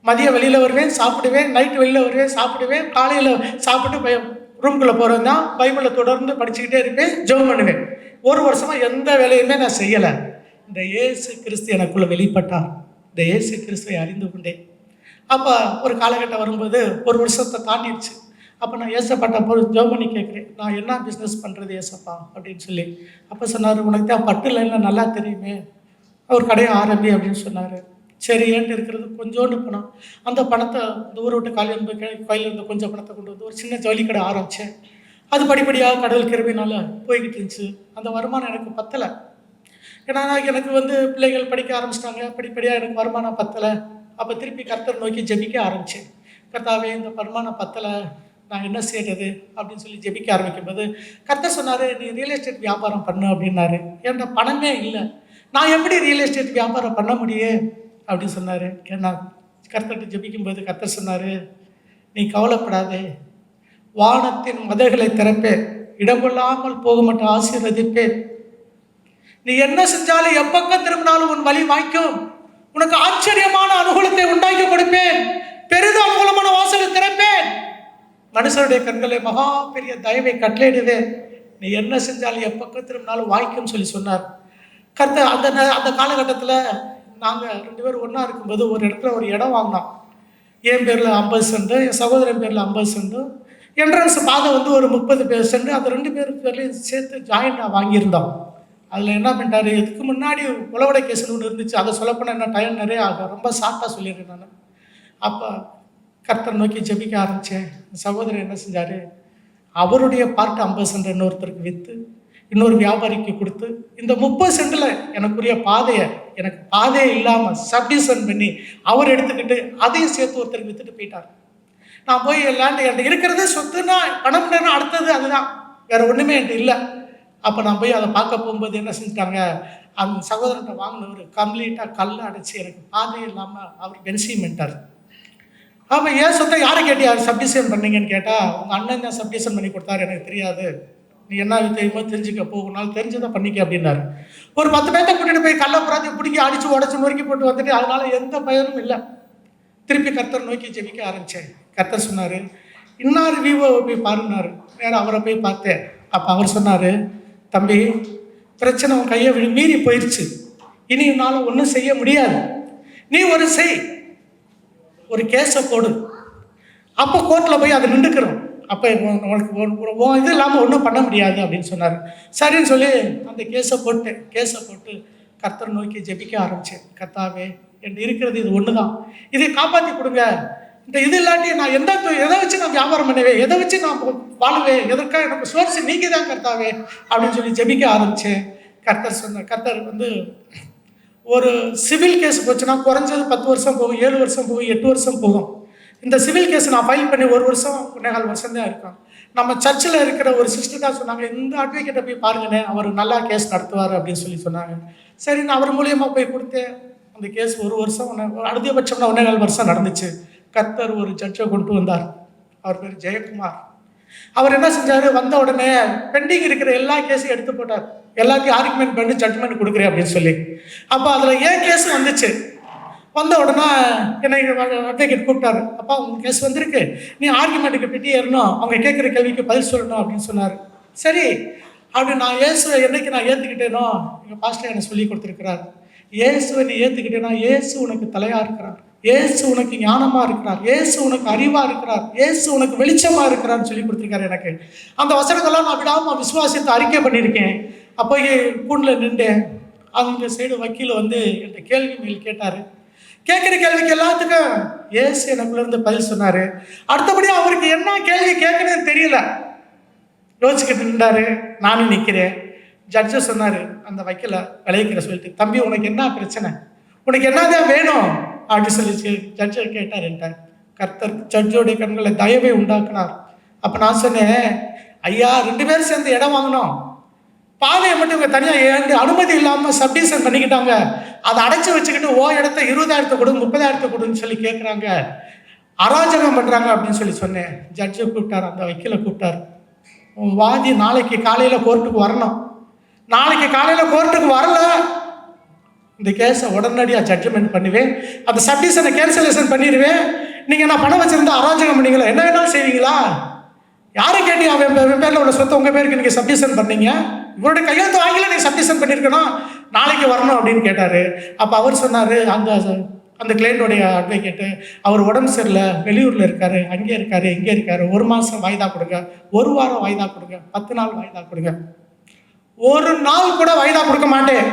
மதியம் வெளியில் வருவேன், சாப்பிடுவேன், நைட்டு வெளியில் வருவேன், சாப்பிடுவேன், காலையில் சாப்பிட்டு ரூம்குள்ளே போகிறது தான், பைபிளை தொடர்ந்து படிச்சுக்கிட்டே இருப்பேன், ஜெபம் பண்ணுவேன். 1 வருஷமாக எந்த வேலையுமே நான் செய்யலை. இந்த இயேசு கிறிஸ்து எனக்குள்ளே வெளிப்பட்டார். இந்த இயேசு கிறிஸ்துவை அறிந்து கொண்டேன். அப்போ ஒரு காலகட்டம் வரும்போது 1 வருஷத்தை தாண்டிடுச்சு. அப்போ நான் ஏசப்பாட்ட போய் ஜெபம் பண்ணி கேட்குறேன், நான் என்ன பிஸ்னஸ் பண்ணுறது ஏசப்பா அப்படின்னு சொல்லி. அப்போ சொன்னார், உனக்கு தான் பட்டு லைனில் நல்லா தெரியுமே, ஒரு கடையை ஆரம்பி அப்படின்னு சொன்னார். சரி ஏன்ட்டு இருக்கிறது கொஞ்சோண்டு பணம், அந்த பணத்தை இந்த ஊரை விட்டு காலையில் கையில் இருந்த கொஞ்சம் பணத்தை கொண்டு வந்து ஒரு சின்ன ஜவுளி கடை ஆரம்பித்தேன். அது படிப்படியாக கடவுள் கிருபையினால போய்கிட்டு இருந்துச்சு. அந்த வருமானம் எனக்கு பத்தலை. ஏன்னா எனக்கு பிள்ளைகள் படிக்க ஆரம்பிச்சிட்டாங்க, படிப்படியாக எனக்கு வருமானம் பத்தலை. அப்போ திருப்பி கர்த்தர் நோக்கி ஜெபிக்க ஆரம்பித்தேன். கர்த்தாவே, இந்த வருமானம் பத்தலை, நான் என்ன செய்கிறது அப்படின்னு சொல்லி ஜெபிக்க ஆரம்பிக்கும்போது கர்த்தர் சொன்னார், நீ ரியல் எஸ்டேட் வியாபாரம் பண்ணு அப்படின்னாரு. ஏன்னா பணமே இல்லை, நான் எப்படி ரியல் எஸ்டேட் வியாபாரம் பண்ண முடியும் அப்படின்னு சொன்னார். ஏன்னா கர்த்தர்கிட்ட ஜெபிக்கும்போது கர்த்தர் சொன்னார், நீ கவலைப்படாதே, வானத்தின் மதகுகளை திறப்பேன், இடம் கொள்ளாமல் போக மட்டும் ஆசீர்வதிப்பேன். நீ என்ன செஞ்சாலும் எப்பக்கம் திரும்பினாலும் உன் வழி வாய்க்கும். உனக்கு ஆச்சரியமான அனுகூலத்தை உண்டாக்கி கொடுப்பேன், பெரிதும் அனுகூலமான வாசலை திறப்பேன், மனுஷருடைய கண்களை மகா பெரிய தயவை கட்டளையிடுவேன். நீ என்ன செஞ்சாலும் எப்பக்கம் திரும்பினாலும் வாய்க்கும் சொல்லி சொன்னார் கர்த்தர். அந்த காலகட்டத்தில் நாங்கள் 2 பேரும் ஒன்றா இருக்கும்போது ஒரு இடத்துல ஒரு இடம் வாங்கினோம். என் பேரில் 50 சென்ட், என் சகோதரன் பேரில் 50 சென்ட், என்ட்ரன்ஸ் பாதை ஒரு 30 சென்ட், அந்த 2 பேர் பேர்லையும் சேர்த்து ஜாயிண்டாக வாங்கியிருந்தோம். அதில் என்ன பண்ணிட்டாரு, இதுக்கு முன்னாடி உளவடை கேஸ்னு ஒன்று இருந்துச்சு, அதை சொல்லப்போனால் என்ன டைம் நிறைய ஆகும், ரொம்ப ஷார்ட்டாக சொல்லிடுறேன் நான். அப்போ கர்த்தர் நோக்கி ஜெபிக்க ஆரம்பித்தேன். சகோதரர் என்ன செஞ்சார், அவருடைய பார்ட் 50 சென்ட் இன்னொருத்தருக்கு விற்று இன்னொரு வியாபாரிக்கு கொடுத்து இந்த 30 சென்டில் எனக்குரிய பாதையை, எனக்கு பாதையே இல்லாமல் சப்டிஷன் பண்ணி அவர் எடுத்துக்கிட்டு அதையும் சேர்த்து ஒருத்தருக்கு விற்றுட்டு போயிட்டார். நான் போய் லேண்டு என்கிட்ட இருக்கிறது சொத்துன்னா பணம் அடுத்தது அதுதான், வேற ஒன்றுமே என்கிட்ட இல்லை. அப்போ நான் போய் அதை பார்க்க போகும்போது என்ன செஞ்சுட்டாங்க, அந்த சகோதரன்ட்ட வாங்கினவர் கம்ப்ளீட்டாக கல்லை அடைச்சி எனக்கு பாதையே இல்லாமல் அவர் பென்சிமெண்டார். அப்போ ஏன் சொத்தை யாரை கேட்டியா சப்டிஷன் பண்ணீங்கன்னு கேட்டால், உங்கள் அண்ணன் தான் சப்டிஷன் பண்ணி கொடுத்தாரு, எனக்கு தெரியாது, நீ என்ன தெரியுமோ தெரிஞ்சுக்க, போகணும் தெரிஞ்சதை பண்ணிக்க அப்படின்னாரு. ஒரு 10 பேர்த்த கூட்டிகிட்டு போய் கல்லை புறாத்தி பிடிக்கி அடித்து உடச்சி நொறுக்கி போட்டு வந்துட்டு அதனால எந்த பயனும் இல்லை. திருப்பி கர்த்தர் நோக்கி ஜெபிக்க ஆரம்பித்தேன். கர்த்தர் சொன்னார், இன்னார் விவோவை போய் பாருன்னாரு. நேரம் அவரை போய் பார்த்தேன். அப்போ அவர் சொன்னார், தம்பி, பிரச்சனை உன் கையை மீறி போயிடுச்சு, இனி என்னால் ஒன்றும் செய்ய முடியாது, நீ ஒரு கேஸை போடு, அப்போ கோர்ட்டில் போய் அதை நின்றுக்கிறோம், அப்போ உனக்கு இது இல்லாமல் ஒன்றும் பண்ண முடியாது அப்படின்னு சொன்னார். சரின்னு சொல்லி அந்த கேஸை போட்டு கர்த்தர் நோக்கி ஜெபிக்க ஆரம்பித்தேன். கர்த்தாவே, என்கிட்ட இருக்கிறது இது ஒன்று தான், இதை காப்பாற்றி கொடுங்க, இந்த இது இல்லாட்டி நான் எதை வச்சு நான் வியாபாரம் பண்ணுவேன், எதை வச்சு நான் வாழுவேன், எதற்காக எனக்கு சோர்ஸ் நீங்கள் தான் கர்த்தாவே அப்படின்னு சொல்லி ஜெபிக்க ஆரம்பித்தேன். கர்த்தர் வந்து ஒரு சிவில் கேஸ் போச்சுன்னா குறைஞ்சது 10 வருஷம் போகும், 7 வருஷம் போகும், 8 வருஷம் போகும். இந்த சிவில் கேஸ் நான் ஃபைல் பண்ணி 1 வருஷம் 1.25 வருஷம் தான் இருக்கும். நம்ம சர்ச்சில் இருக்கிற ஒரு சிஸ்டர் தான் சொன்னாங்க, இந்த அட்வொகேட்டை போய் பாருங்கண்ணே, அவர் நல்லா கேஸ் நடத்துவார் அப்படின்னு சொன்னாங்க. சரி, நான் அவர் மூலியமாக போய் கொடுத்தேன். அந்த கேஸ் 1 வருஷம் அதிகபட்சம்னா 1.25 வருஷம் நடந்துச்சு. கர்த்தர் ஒரு ஜட்ஜை கொண்டு வந்தார். அவர் பேர் ஜெயக்குமார். அவர் என்ன செஞ்சார், வந்த உடனே பெண்டிங் இருக்கிற எல்லா கேஸையும் எடுத்து போட்டார். எல்லாத்தையும் ஆர்குமெண்ட் பண்ணி ஜட்ஜ்மெண்ட் கொடுக்குறேன் அப்படின்னு சொல்லி. அப்போ அதில் ஏன் கேஸ் வந்துச்சு. வந்த உடனே என்னை அட்வொகேட் கூப்பிட்டாரு. அப்பா, உங்கள் கேஸ் வந்திருக்கு, நீ ஆர்குமெண்ட்டுக்கு பெட்டி ஏறணும், அவங்க கேட்குற கேள்விக்கு பதில் சொல்லணும் அப்படின்னு சொன்னார். சரி அப்படி நான் இயேசுவை என்னைக்கு நான் ஏற்றுக்கிட்டேனோ, எங்கள் பாஸ்டர் எனக்கு சொல்லி கொடுத்துருக்கிறார், இயேசுவை நீ ஏற்றுக்கிட்டேன்னா இயேசு உனக்கு தலையாக இருக்கிறார், இயேசு உனக்கு ஞானமாக இருக்கிறார், இயேசு உனக்கு அறிவாக இருக்கிறார், இயேசு உனக்கு வெளிச்சமாக இருக்கிறார்னு சொல்லி கொடுத்துருக்காரு எனக்கு. அந்த வசனத்தெல்லாம் நான் விடாமல் விசுவாசத்தை அறிக்கை பண்ணியிருக்கேன். அப்போ கூண்டில் நின்றேன். அவங்க சைடு வக்கீல் வந்து என்கிட்ட கேள்வி மேல் கேட்டார். கேட்குற கேள்விக்கு எல்லாத்துக்கும் இயேசு எனக்குள்ளேருந்து பதில் சொன்னார். அடுத்தபடி அவருக்கு என்ன கேள்வி கேட்கணும்னு தெரியல, யோசிச்சுக்கிட்டு நின்றாரு. நானும் நிற்கிறேன். ஜட்ஜை சொன்னார், அந்த வக்கீல விளைவிக்கிற சொல்லிட்டு, தம்பி உனக்கு என்ன பிரச்சனை, உனக்கு என்னதான் வேணும் அப்படின்னு சொல்லிச்சு. ஜட்ஜை கேட்டார் என்கிட்ட. கர்த்தர் ஜட்ஜோடைய கண்களை தயவை உண்டாக்குனார். அப்போ நான் சொன்னேன், ஐயா 2 பேரும் சேர்ந்து இடம் வாங்கினோம், பாதையை மட்டும் இவங்க தனியாக ஏண்டு அனுமதி இல்லாமல் சப்டிஷன் பண்ணிக்கிட்டாங்க, அதை அடைச்சி வச்சுக்கிட்டு இடத்த 20,000 கொடு 30,000 கொடுன்னு சொல்லி கேட்குறாங்க, அராஜகம் பண்ணுறாங்க அப்படின்னு சொல்லி சொன்னேன். ஜட்ஜை கூப்பிட்டார், அந்த வக்கீலை கூப்பிட்டார். உன் வாதி நாளைக்கு காலையில் கோர்ட்டுக்கு வரணும், நாளைக்கு காலையில் கோர்ட்டுக்கு வரல, இந்த கேஸை உடனடியாக ஜட்ஜ்மெண்ட் பண்ணுவேன், அந்த சப்டிஷனை கேன்சலேஷன் பண்ணிடுவேன். நீங்கள் நான் பணம் வச்சுருந்தா அராஜகம் பண்ணீங்களா, என்ன வேணாலும் செய்வீங்களா, யாரை கேட்டி அவன் பேரில் உள்ள சொத்தை உங்கள் பேருக்கு நீங்கள் சப்டிஷன் பண்ணீங்க, இவருடைய கையெழுத்து வாங்கல நீங்கள் சப்டிஷன் பண்ணியிருக்கணும், நாளைக்கு வரணும் அப்படின்னு கேட்டார். அப்போ அவர் சொன்னார், அந்த கிளைண்டோடைய அட்வொகேட்டு, அவர் உடம்பு சரியில்லை, வெளியூரில் இருக்கார், அங்கே இருக்கார், இங்கே இருக்கார், 1 மாதம் வாய்தா கொடுங்க, 1 வாரம் வாய்தா கொடுங்க, 10 நாள் வாய்தா கொடுங்க. 1 நாள் கூட வாய்தா கொடுக்க மாட்டேன்,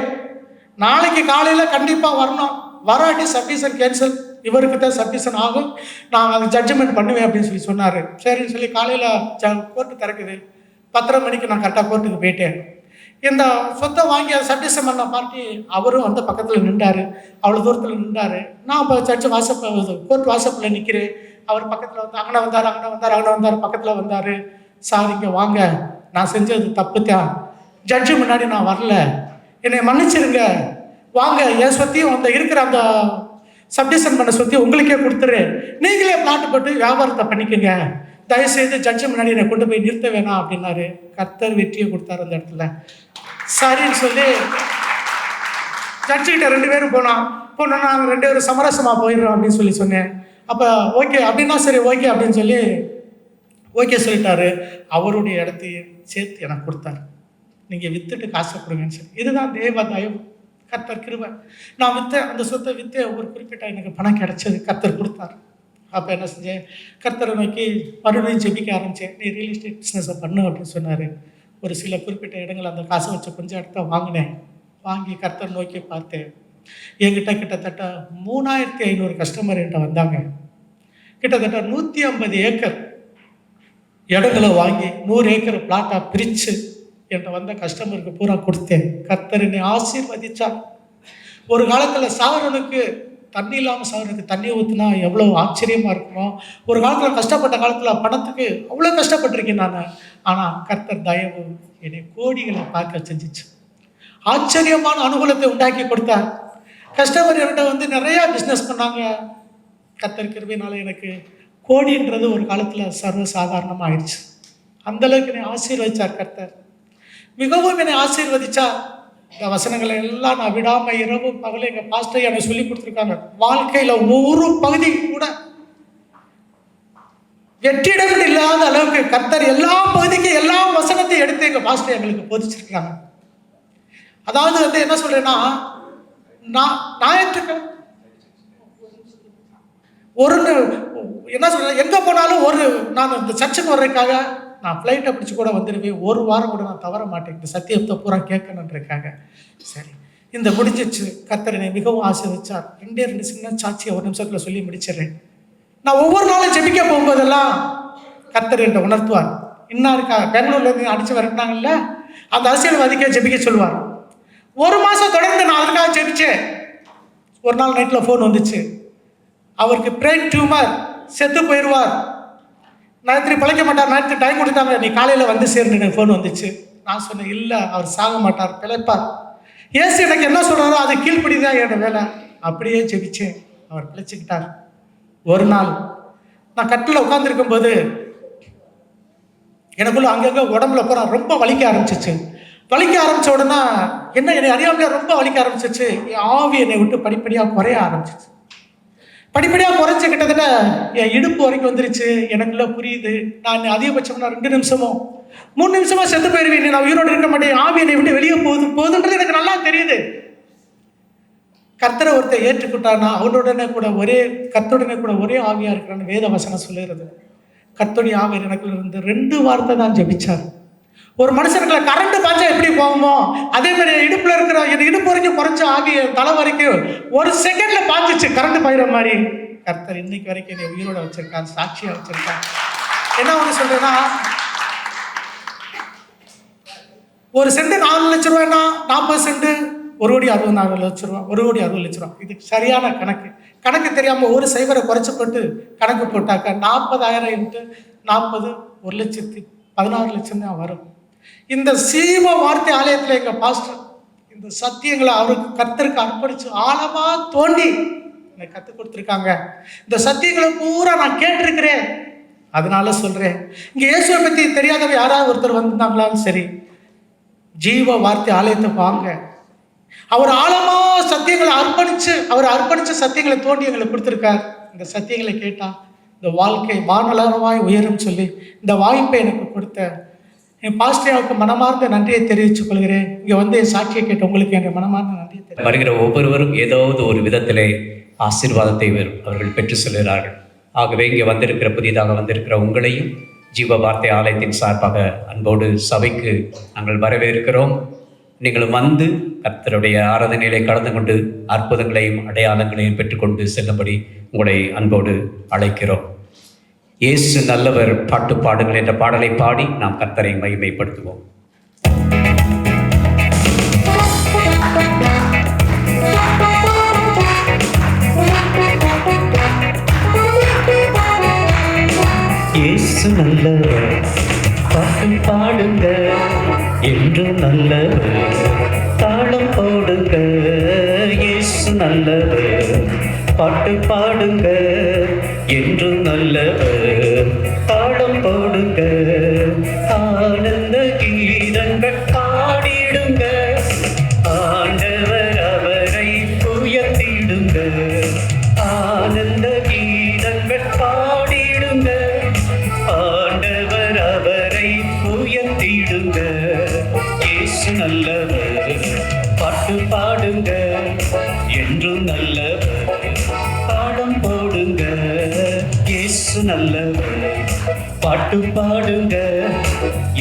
நாளைக்கு காலையில் கண்டிப்பாக வரணும், வராட்டி சப்டிஷன் கேன்சல், இவருக்கு தான் சப்டிஷன் ஆகும், நான் அது ஜட்ஜ்மெண்ட் பண்ணுவேன் அப்படின்னு சொல்லி சொன்னார். சரின்னு சொல்லி காலையில் கோர்ட்டு திறக்குது. 10:30 மணிக்கு நான் கரெக்டாக கோர்ட்டுக்கு போயிட்டேன். இந்த சொத்தை வாங்கி அதை சப்டிஷன் பண்ண பார்ட்டி அவரும் அந்த பக்கத்தில் நின்றார், அவ்வளோ தூரத்தில் நின்றார். நான் இப்போ சர்ச்சு கோர்ட் வாசப்பில் நிற்கிறேன். அவர் பக்கத்தில் வந்து அங்கே வந்தார், பக்கத்தில் வந்தார். சார் இங்கே வாங்க, நான் செஞ்சது தப்பு தான், ஜட்ஜு முன்னாடி நான் வரல, என்னை மன்னிச்சிருங்க, வாங்க என் சொத்தையும் அந்த இருக்கிற அந்த சப்டிஷன் பண்ண சொத்தையும் உங்களுக்கே கொடுத்துரு, நீங்களே பிளாட்டு போட்டு வியாபாரத்தை பண்ணிக்கோங்க, தயவுசெய்து ஜட்ஜு முன்னாடி என்னை கொண்டு போய் நிறுத்த வேணாம் அப்படின்னாரு. கர்த்தர் வெற்றியை கொடுத்தாரு அந்த இடத்துல. சரின்னு சொல்லி ஜட்ஜுக்கிட்ட 2 பேரும் போனோம், நாங்கள் 2 பேரும் சமரசமாக போயிடுறோம் அப்படின்னு சொல்லி சொன்னேன். அப்போ ஓகே அப்படின்னா சரி ஓகே அப்படின்னு சொல்லி ஓகே சொல்லிட்டாரு. அவருடைய இடத்தையும் சேர்த்து எனக்கு கொடுத்தாரு, நீங்கள் விற்றுட்டு காசை கொடுங்கன்னு சொல்லி. இதுதான் தேவ தயவு, கர்த்தர் கிருபை. நான் அந்த சொத்தை விற்று ஒரு குறிப்பிட்ட எனக்கு பணம் கிடைச்சது, கர்த்தர் கொடுத்தார். அப்போ என்ன செஞ்சேன், கர்த்தரை நோக்கி மறுபடியும் ஜெபிக்க ஆரம்பித்தேன். நீ ரியல் எஸ்டேட் பிஸ்னஸை பண்ணு அப்படின்னு சொன்னார். ஒரு சில குறிப்பிட்ட இடங்கள் அந்த காசை வச்சு கொஞ்சம் இடத்த வாங்கினேன். வாங்கி கர்த்தர் நோக்கி பார்த்தேன். என்கிட்ட கிட்டத்தட்ட 3500 கஸ்டமர் என்கிட்ட வந்தாங்க. கிட்டத்தட்ட 150 ஏக்கர் இடங்களை வாங்கி 100 ஏக்கர் பிளாட்டாக பிரித்து என்கிட்ட வந்த கஸ்டமருக்கு பூரா கொடுத்தேன். கர்த்தர் என்னை ஆசீர்வதிச்சார். ஒரு காலத்தில் சாவரனுக்கு தண்ணி இல்லாமல் சாவரனுக்கு தண்ணி ஊற்றுனா எவ்வளோ ஆச்சரியமாக இருக்குமோ, ஒரு காலத்தில் கஷ்டப்பட்ட காலத்தில் பணத்துக்கு அவ்வளோ கஷ்டப்பட்டிருக்கேன் நான். ஆனால் கர்த்தர் தயவு என்னை கோடிகளை பார்க்க செஞ்சிச்சு, ஆச்சரியமான அனுகூலத்தை உண்டாக்கி கொடுத்தார். கஸ்டமர் என்கிட்ட வந்து நிறையா பிஸ்னஸ் பண்ணாங்க. கர்த்தர் கிருபையினால எனக்கு கோடின்றது ஒரு காலத்தில் சர்வசாதாரணமாக ஆயிடுச்சு. அந்தளவுக்கு என்னை ஆசீர்வதிச்சார் கர்த்தர், மிகவும் என்னை ஆசீர்வதிச்சார். இந்த வசனங்களை எல்லாம் நான் விடாமல் இரவு பகலும் எங்கள் பாஸ்டர் எனக்கு சொல்லி கொடுத்துருக்காங்க. வாழ்க்கையில் ஒரு பகுதி கூட வெற்றிடம் இல்லாத அளவுக்கு கர்த்தர் எல்லா பகுதிக்கும் எல்லா வசனத்தையும் எடுத்து எங்கள் பாஸ்டர் எங்களுக்கு போதிச்சிருக்காங்க. அதாவது வந்து என்ன சொல்றேன்னா, ஞாயிற்றுக்கிழமை என்ன சொல்றேன், எங்கே போனாலும் நான் இந்த சர்ச்சுக்கு வர்றதுக்காக நான் ஃப்ளைட்டை பிடிச்சி கூட வந்துடுவேன். 1 வாரம் கூட நான் தவற மாட்டேன், இந்த சத்தியத்தை பூரா கேட்கணுன்றிருக்காங்க. சரி, இந்த முடிஞ்சிச்சு. கர்த்தர் என்னை மிகவும் ஆசீர்வதிச்சார். 2 சின்ன சாட்சியை 1 நிமிஷத்தில் சொல்லி முடிச்சிடுறேன். நான் ஒவ்வொரு நாளும் ஜெபிக்க போகும்போதெல்லாம் கர்த்தர் என்கிட்ட உணர்த்துவார். இன்னாருக்கா பெங்களூர்லேருந்து அடித்து வரட்டாங்கல்ல, அந்த அரசியல்வாதிக்கே ஜெபிக்க சொல்லுவார். 1 மாதம் தொடர்ந்து நான் அதுக்காக ஜெபிச்சேன். ஒரு நாள் நைட்டில் ஃபோன் வந்துச்சு, அவருக்கு பிரெயின் டியூமர், செத்து போயிடுவார், நேரத்துக்கு பிழைக்க மாட்டார், நேரத்துக்கு டைம் கொடுத்தாங்க, நீ காலையில் வந்து சேர்ந்து எனக்கு ஃபோன் வந்துச்சு. நான் சொன்னேன், இல்லை அவர் சாக மாட்டார், பிழைப்பார். ஏசு எனக்கு என்ன சொல்கிறாரோ அது கீழ்ப்படி தான் என்னோட வேலை. அப்படியே ஜெபிச்சேன், அவர் பிழைச்சிக்கிட்டார். ஒரு நாள் நான் கட்டில் உட்காந்துருக்கும் போது எனக்குள்ள அங்கங்கே உடம்புல பூரா ரொம்ப வலிக்க ஆரம்பிச்சிச்சு. வலிக்க ஆரம்பித்த உடனே என்னை அறியாமலே ரொம்ப வலிக்க ஆரம்பிச்சிச்சு. என் ஆவி என்னை விட்டு படிப்படியாக குறைய ஆரம்பிச்சிச்சு. படிப்படியாக குறைச்சி கிட்டத்தட்ட என் இடுப்பு வரைக்கும் வந்துருச்சு. எனக்குள்ள புரியுது, நான் அதிகபட்சம்னா 2 நிமிஷமோ 3 நிமிஷமா செத்து போயிடுவேன், நான் உயிரோடு இருக்க மாட்டேன், ஆவி என்னை விட்டு வெளியே போகுதுன்றது எனக்கு நல்லா தெரியுது. கர்த்தரை ஒருத்தர் ஏற்றுக்கிட்டான்னா அவனுடனே கூட ஒரே ஆவியா இருக்கிறான்னு வேத வசனம் சொல்லுகிறது. கர்த்தருடைய ஆவி எனக்குள்ள இருந்து 2 வார்த்தை தான் ஜெபிச்சார். ஒரு மனுஷனுக்குள்ள கரண்ட் பாய்ச்சா எப்படி போகுமோ அதே மாதிரி இடுப்புல இருக்கிற என் இடுப்பு வரைக்கும் குறைச்ச ஆவி தலை வரைக்கும் 1 செகண்ட்ல பாய்ச்சிச்சு, கரண்ட் பாயிற மாதிரி. கர்த்தர் இன்னைக்கு வரைக்கும் என்னை உயிரோட வச்சிருக்கார், சாட்சியா வச்சிருக்கார். என்ன ஒன்று சொல்றேன்னா, 1 சென்ட் 4 லட்ச ரூபாய்னா 40 சென்ட் 1,64 லட்ச ரூபா, 1,60 லட்ச ரூபா. இது சரியான கணக்கு தெரியாம ஒரு சைவரை குறைச்சி போட்டு கணக்கு போட்டாக்க 40,000 × 40 1,16 லட்சம் தான் வரும். இந்த சீம வார்த்தை ஆலயத்தில் எங்க பாஸ்டர் இந்த சத்தியங்களை அவருக்கு கர்த்தருக்கு அர்ப்பணிச்சு ஆழமா தோண்டி எனக்கு கற்றுக் கொடுத்துருக்காங்க. இந்த சத்தியங்களை பூரா நான் கேட்டிருக்கிறேன். அதனால சொல்றேன், இங்க இயேசுவை பத்தி தெரியாதவங்க யாராவது ஒருத்தர் வந்திருந்தாங்களாலும் சரி, ஜீவ வார்த்தை ஆலயத்தை வாங்க. அவர் ஆழமா சத்தியங்களை அர்ப்பணிச்ச சத்தியங்களை தோண்டி எங்களுக்கு கொடுத்துருக்கார். இந்த சத்தியங்களை கேட்டா இந்த வாழ்க்கை வானளவாய் உயரும் சொல்லி இந்த வாய்ப்பை எனக்கு கொடுத்த என் பாஸ்டருக்கு மனமார்ந்த நன்றியை தெரிவித்துக் கொள்கிறேன். இங்க வந்து என் சாட்சியை கேட்ட உங்களுக்கு என் மனமார்ந்த நன்றியை தெரிவித்து, வருகிற ஒவ்வொருவரும் ஏதாவது ஒரு விதத்திலே ஆசீர்வாதத்தை அவர்கள் பெற்று செல்கிறார்கள். ஆகவே இங்கே புதிதாக வந்திருக்கிற உங்களையும் ஜீவ வார்த்தை ஆலயத்தின் சார்பாக அன்போடு சபைக்கு நாங்கள் வரவேற்கிறோம். நீங்களும் வந்து கர்த்தருடைய ஆராதனையிலே கலந்து கொண்டு அற்புதங்களையும் அடையாளங்களையும் பெற்றுக்கொண்டு செல்லும்படி உங்களை அன்போடு அழைக்கிறோம். இயேசு நல்லவர், பாட்டு பாடுங்கள் என்ற பாடலை பாடி நாம் கர்த்தரை மகிமைப்படுத்துவோம். இயேசு நல்லவர், பாட்டு பாடுங்க என்று நல்லவர், தாளம் போடுங்க. இயேசு நல்லவர், பாட்டு பாடுங்க என்று நல்லவர், தாளம் போடுங்க. ஆனந்த கீதங்கள் பாடிடுங்க, ஆண்டவர் அவரை உயர்த்திடுங்க. ஆனந்த கீதங்கள் பாடிடுங்க, ஆண்டவர் அவரை உயர்த்திடுங்க. இயேசு நல்லவர், பாட்டு பாடுங்க என்று நல்லவர், தாளம் போடுங்க. இயேசு நல்லவர், பாட்டு பாடுங்க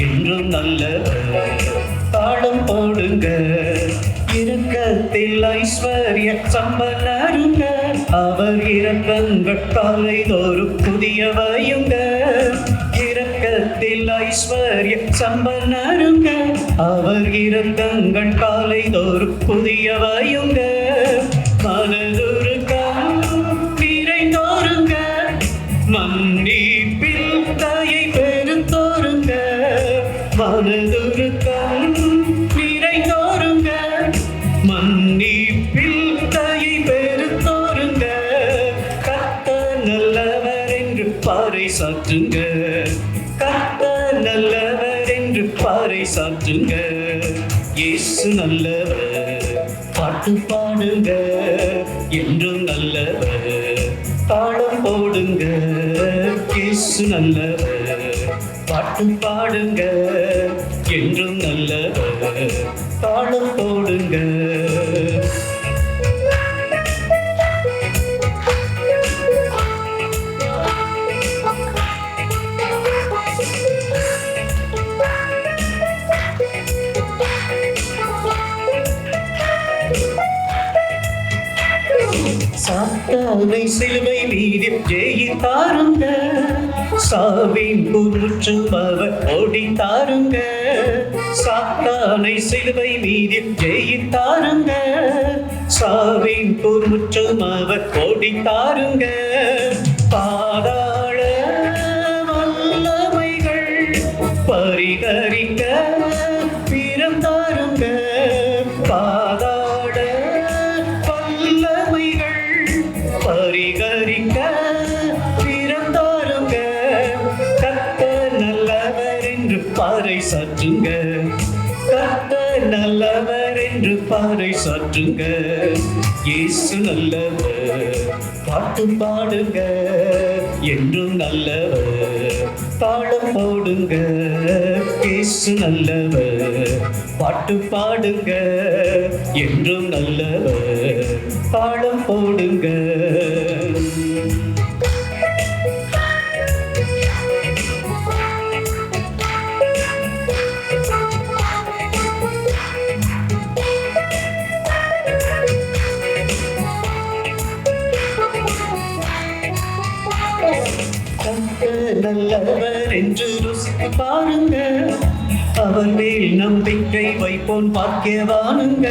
என்று நல்லவர், தாளம் போடுங்க. இரக்கத்தில் ஐஸ்வர்ய சம்பனருங்க, அவர் இரக்கங்கள் காலைதோறும் புதியவையுங்க. இரக்கத்தில் ஐஸ்வர்ய சம்பனருங்க, அவர் இரக்கங்கள் காலைதோறும் புதியவையுங்க. மனதுருக்கம் நிறைந்தோருங்க, மன்னிப்பில் தயை பெருந்தோருங்க. மனதுருக்கம் நிறைந்தோருங்க, மன்னிப்பில் தயை பெருந்தோருங்க. கர்த்தர் நல்லவர் என்று பாறை சாற்றுங்க, கர்த்தர் நல்லவர் என்று பாறை சாற்றுங்க. இயேசு நல்லவர், பாட்டு பாடுங்க என்று நல்லவர், தாளம் போடுங்க. இயேசு நல்லவர், பாட்டு பாடுங்க என்று நல்லவர், தாளம் போடுங்க. சாத்தானை சிலுவை மீது ஜெயித்தாருங்க, சாவின் கூற்றும் அவர் ஓடித்தாருங்க, சாத்தானை சிலுவை மீது ஜெயித்தாருங்க. சாவின் கூற்றும் அவர் ஓடித்தாருங்க, பாதாள வல்லமைகள் பரிகரிக்க பிறந்தாருங்க. பாதாள வல்லமைகள் பரிகரிக்க பிறந்தாருங்க. கர்த்தர் நல்லவர் என்று பாறை சாற்றுங்க, கர்த்தர் நல்லவர் என்று பாறை சாற்றுங்க. இயேசு நல்லவர், பாட்டு பாடுங்க, என்றும் நல்லவர், தாளம் போடுங்க. இயேசு நல்லவர், பாட்டு பாடுங்க, என்றும் நல்லவர், தாளம் போடுங்க. கர்த்தர் நல்லவர் என்று ருசித்து பாருங்க, அவர் மேல் நம்பிக்கை வைப்போன் பாக்கியவானுங்க.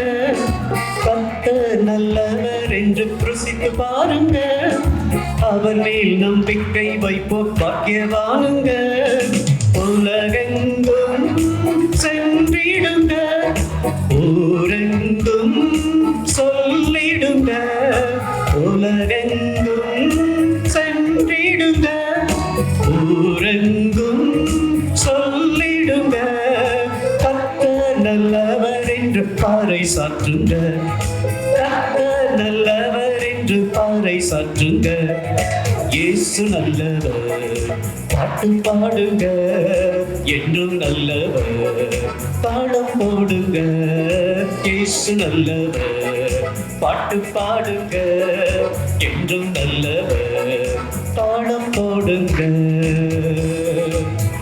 கர்த்தர் நல்லவர் என்று ருசித்து பாருங்க, அவர் மேல் நம்பிக்கை வைப்போன் பாக்கியவானுங்க. உலகெங்கும் சென்றிடுங்க, ஊரெங்கும் சொல்லிடுங்க. உலகெங்கும் சென்றிடுங்க, ஊரெங்கும் சொல்லிடுங்க. கர்த்தர் நல்லவர் என்று பாறை சாற்றுங்க, கர்த்தர் நல்லவர் என்று பாறை சாற்றுங்க. இயேசு நல்லவர், பாட்டு பாடுங்க, என்றும் நல்லவர், தாளம் போடுங்க. இயேசு நல்லவர், பாட்டு பாடுங்க, என்றும் நல்லவர், தாளம் போடுங்க.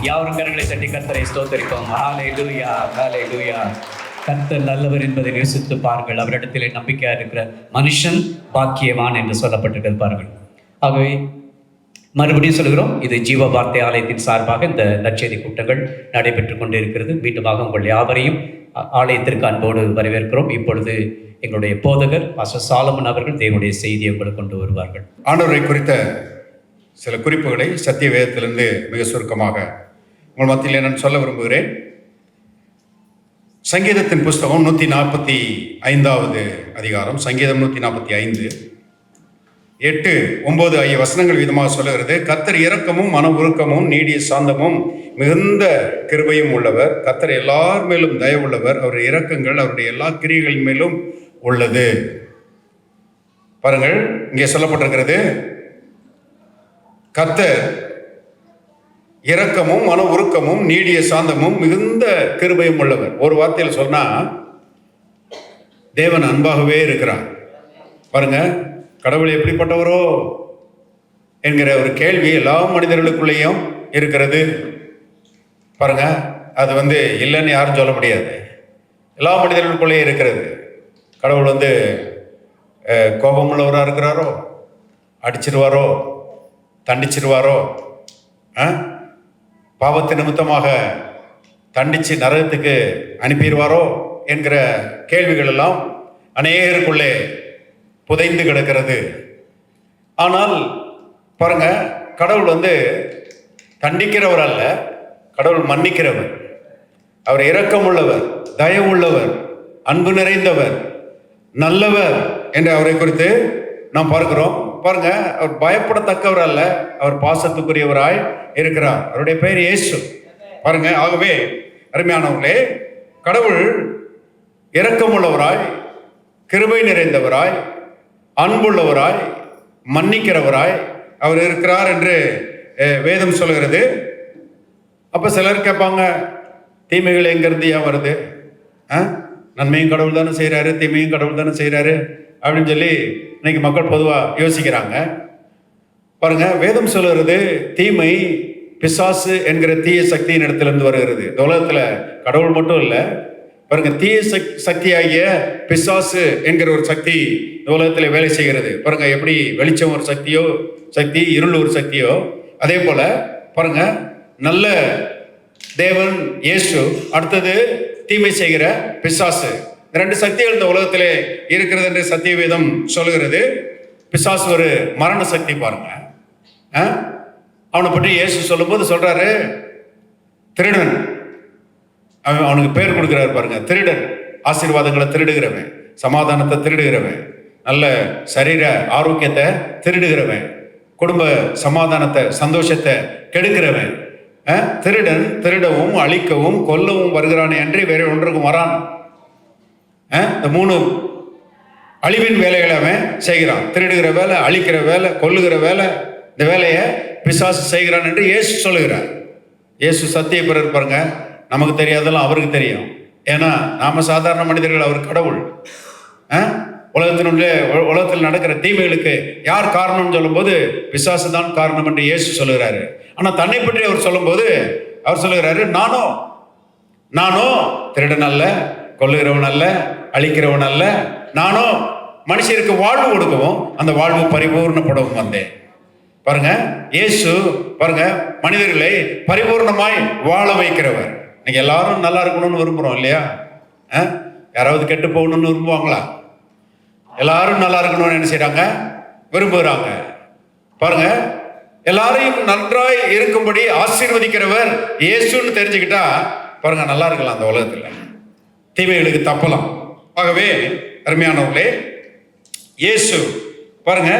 யாவரும் கரங்களை தட்டி கர்த்தரை ஸ்தோத்தரிப்போம். ஹல்லேலூயா, ஹல்லேலூயா. கர்த்தர் நல்லவர் என்பதை யோசித்து பாருங்கள். அவரிடத்திலே நம்பிக்கையா இருக்கிற மனுஷன் பாக்கியவான் என்று சொல்லப்பட்டிருக்கிறது பாருங்கள். ஆகவே மறுபடியும் சொல்கிறோம், இது ஜீவ வார்த்தை ஆலயத்தின் சார்பாக இந்த நற்செய்தி கூட்டங்கள் நடைபெற்று கொண்டு இருக்கிறது. மீண்டுமாக உங்கள் யாவரையும் ஆலயத்திற்கு அன்போடு வரவேற்கிறோம். இப்பொழுது எங்களுடைய போதகர் பாஸ்டர் சாலமன் அவர்கள் தேவனுடைய செய்தியை உங்களுக்கு கொண்டு வருவார்கள். ஆண்டவரை குறித்த சில குறிப்புகளை சத்திய வேதத்திலிருந்து மிக சுருக்கமாக உங்கள் மத்தியில் நான் சொல்ல விரும்புகிறேன். சங்கீதத்தின் புஸ்தகம் 145வது அதிகாரம், சங்கீதம் 145 8, 9 ஆகிய வசனங்கள் விதமாக சொல்லுகிறது. கர்த்தர் இரக்கமும் மன உருக்கமும் நீடிய சாந்தமும் மிகுந்த கிருபையும் உள்ளவர். கர்த்தர் எல்லார் மேலும் தயவுள்ளவர். அவருடைய இரக்கங்கள் அவருடைய எல்லா கிரியைகளின் மேலும் உள்ளது. பாருங்கள், இங்கே சொல்லப்பட்டிருக்கிறது, கர்த்தர் இரக்கமும் மன உருக்கமும் நீடிய சாந்தமும் மிகுந்த கிருபையும் உள்ளவர். ஒரு வார்த்தையில் சொன்னா தேவன் அன்பாகவே இருக்கிறார். பாருங்க, கடவுள் எப்படிப்பட்டவரோ என்கிற ஒரு கேள்வி எல்லா மனிதர்களுக்குள்ளேயும் இருக்கிறது. பாருங்க, அது இல்லைன்னு யாரும் சொல்ல முடியாது. எல்லா மனிதர்களுக்குள்ளேயும் இருக்கிறது. கடவுள் கோபம் உள்ளவராக இருக்கிறாரோ, அடிச்சிருவாரோ, தண்டிச்சிருவாரோ, பாவத்து நிமித்தமாக தண்டிச்சு நரகத்துக்கு அனுப்பிடுவாரோ என்கிற கேள்விகள் எல்லாம் அநேகருக்குள்ளே புதைந்து கிடக்கிறது. ஆனால் பாருங்க, கடவுள் தண்டிக்கிறவர் அல்ல, கடவுள் மன்னிக்கிறவர். அவர் இரக்கம் உள்ளவர், தயவுள்ளவர், அன்பு நிறைந்தவர், நல்லவர் என்று அவரை குறித்து நாம் பார்க்கிறோம். பாருங்க, அவர் பயப்படத்தக்கவர் அல்ல, அவர் பாசத்துக்குரியவராய் இருக்கிறார். அவருடைய பெயர் இயேசு. பாருங்க, ஆகவே அருமையானவர்களே, கடவுள் இரக்கமுள்ளவராய், கிருபை நிறைந்தவராய், அன்புள்ளவராய், மன்னிக்கிறவராய் அவர் இருக்கிறார் என்று வேதம் சொல்கிறது. அப்ப சிலர் கேட்பாங்க, தீமைகள் எங்கிருந்து ஏன் வருது? நன்மையும் கடவுள் தானே செய்யறாரு, தீமையும் கடவுள் தானே செய்யறாரு அப்படின்னு சொல்லி இன்னைக்கு மக்கள் பொதுவாக யோசிக்கிறாங்க. பாருங்க, வேதம் சொல்லுறது தீமை பிசாசு என்கிற தீய சக்தியின் இடத்திலிருந்து வருகிறது. இந்த உலகத்துல கடவுள் மட்டும் இல்லை, பாருங்க, தீய சக்தியாகிய பிசாசு என்கிற ஒரு சக்தி இந்த உலகத்துல வேலை செய்கிறது. பாருங்க, எப்படி வெளிச்சம் ஒரு சக்தி, இருள் ஒரு சக்தியோ, அதே போல பாருங்க, நல்ல தேவன் இயேசு, அடுத்தது தீமை செய்கிற பிசாசு. இந்த ரெண்டு சக்திகள் இந்த உலகத்திலே இருக்கிறது என்று சத்தியவேதம் சொல்லுகிறது. பிசாசு ஒரு மரண சக்தி பாருங்க. அவனை பற்றி இயேசு சொல்லும்போது சொல்றாரு, திருடன். அவனுக்கு பேர் கொடுக்கிறாரு பாருங்க, திருடன். ஆசீர்வாதங்களை திருடுகிறவன், சமாதானத்தை திருடுகிறவன், நல்ல சரீர ஆரோக்கியத்தை திருடுகிறவன், குடும்ப சமாதானத்தை சந்தோஷத்தை கெடுக்கிறவன். திருடன் திருடவும் அழிக்கவும் கொல்லவும் வருகிறானே அன்றி வேற ஒன்றுக்கும் வரான். இந்த 3 அழிவின் வேலைகளை அவன் செய்கிறான். திருடுகிற வேலை, அழிக்கிற வேலை, கொல்லுகிற வேலை. இந்த வேலையை பிசாசு செய்கிறான் என்று இயேசு சொல்லுகிறார். இயேசு சத்திய பிறர் பாருங்க, நமக்கு தெரியாதெல்லாம் அவருக்கு தெரியும். ஏன்னா நாம சாதாரண மனிதர்கள், அவர் கடவுள். உலகத்தில் நடக்கிற தீமைகளுக்கு யார் காரணம்னு சொல்லும்போது பிசாசு தான் காரணம் என்று இயேசு சொல்லுகிறாரு. ஆனா தன்னை பற்றி அவர் சொல்லும்போது அவர் சொல்லுகிறாரு, நானோ திருடன் அல்ல, கொல்லுகிறவன் அல்ல, அழிக்கிறவன் அல்ல, நானோ மனுஷருக்கு வாழ்வு கொடுக்கவும் அந்த வாழ்வு பரிபூர்ணப்படவும் வந்தேன். பாருங்க, இயேசு பாருங்க மனிதர்களை பரிபூர்ணமாய் வாழ வைக்கிறவர். இன்னைக்கு எல்லாரும் நல்லா இருக்கணும்னு விரும்புறோம் இல்லையா? யாராவது கெட்டு போகணும்னு விரும்புவாங்களா? எல்லாரும் நல்லா இருக்கணும்னு என்ன செய்யறாங்க? விரும்புகிறாங்க. பாருங்க, எல்லாரையும் நன்றாய் இருக்கும்படி ஆசீர்வதிக்கிறவர் இயேசுன்னு தெரிஞ்சுக்கிட்டா பாருங்க நல்லா இருக்கலாம் அந்த உலகத்துல, தீமைகளுக்கு தப்பலாம். ஆகவே அருமையானவர்களே, இயேசு பாருங்க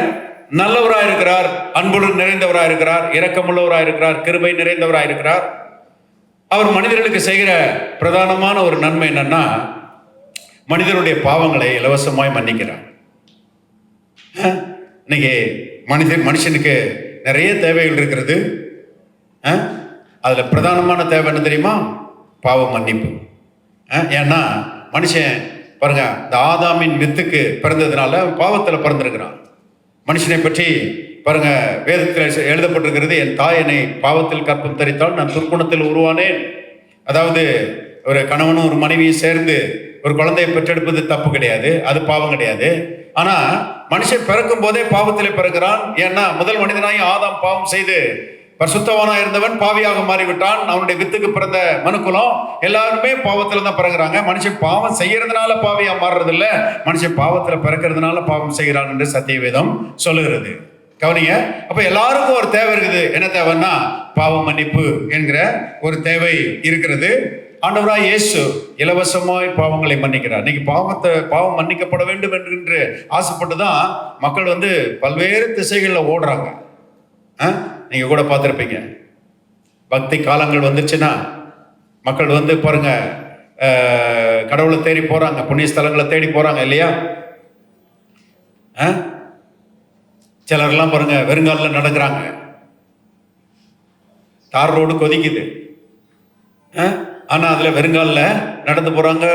நல்லவராக இருக்கிறார், அன்புடன் நிறைந்தவராக இருக்கிறார், இரக்கமுள்ளவராக இருக்கிறார், கிருபை நிறைந்தவராக இருக்கிறார். அவர் மனிதர்களுக்கு செய்கிற பிரதானமான ஒரு நன்மை என்னன்னா, மனிதனுடைய பாவங்களை இலவசமாய் மன்னிக்கிறார். இன்னைக்கு மனுஷனுக்கு நிறைய தேவைகள் இருக்கிறது. அதுல பிரதானமான தேவை என்ன தெரியுமா? பாவ மன்னிப்பு. ஏன்னா மனுஷன் பாருங்க, இந்த ஆதாமின் வித்துக்கு பிறந்ததுனால பாவத்துல பிறந்திருக்கிறான். மனுஷனை பற்றி பாருங்க வேதத்தில் எழுதப்பட்டிருக்கிறது, என் தாய் என்னை பாவத்தில் கற்பம் தரித்தால் நான் துர்க்குணத்தில் உருவானேன். அதாவது ஒரு கணவனும் ஒரு மனைவியும் சேர்ந்து ஒரு குழந்தையை பெற்றெடுப்பது தப்பு கிடையாது, அது பாவம் கிடையாது. ஆனா மனுஷன் பிறக்கும் போதே பாவத்திலே பிறகுறான். ஏன்னா முதல் மனிதனாய் ஆதாம் பாவம் செய்து பரிசுத்தவானா இருந்தவன் பாவியாக மாறிவிட்டான். அவனுடைய வித்துக்கு பிறந்த மனுக்குலம் எல்லாருமே பாவத்துல தான் பிறகுறாங்க. மனுஷன் பாவம் செய்யறதுனால பாவியா மாறுறது இல்ல, மனுஷன் பாவத்துல பிறக்கிறதுனால பாவம் செய்கிறான் என்று சத்தியவேதம் சொல்லுகிறது. கவனிங்க, அப்ப எல்லாருக்கும் ஒரு தேவை இருக்குது. என்ன தேவைன்னா பாவ மன்னிப்பு என்கிற ஒரு தேவை இருக்கிறது. ஆண்டவராய் இயேசு இலவசமாய் பாவங்களை மன்னிக்கிறார். இன்னைக்கு பாவம் மன்னிக்கப்பட வேண்டும் என்று ஆசைப்பட்டுதான் மக்கள் பல்வேறு திசைகளில் ஓடுறாங்க. நீங்க கூட பார்த்துருப்பீங்க, பக்தி காலங்கள் வந்துச்சுன்னா மக்கள் பாருங்க கடவுளை தேடி போறாங்க, புண்ணிய ஸ்தலங்களை தேடி போறாங்க இல்லையா? சிலர்லாம் பாருங்க வெறுங்காலில் நடக்கிறாங்க, தார் ரோடு கொதிக்குது, ஆனா அதுல வெறுங்காலில் நடந்து போறாங்க,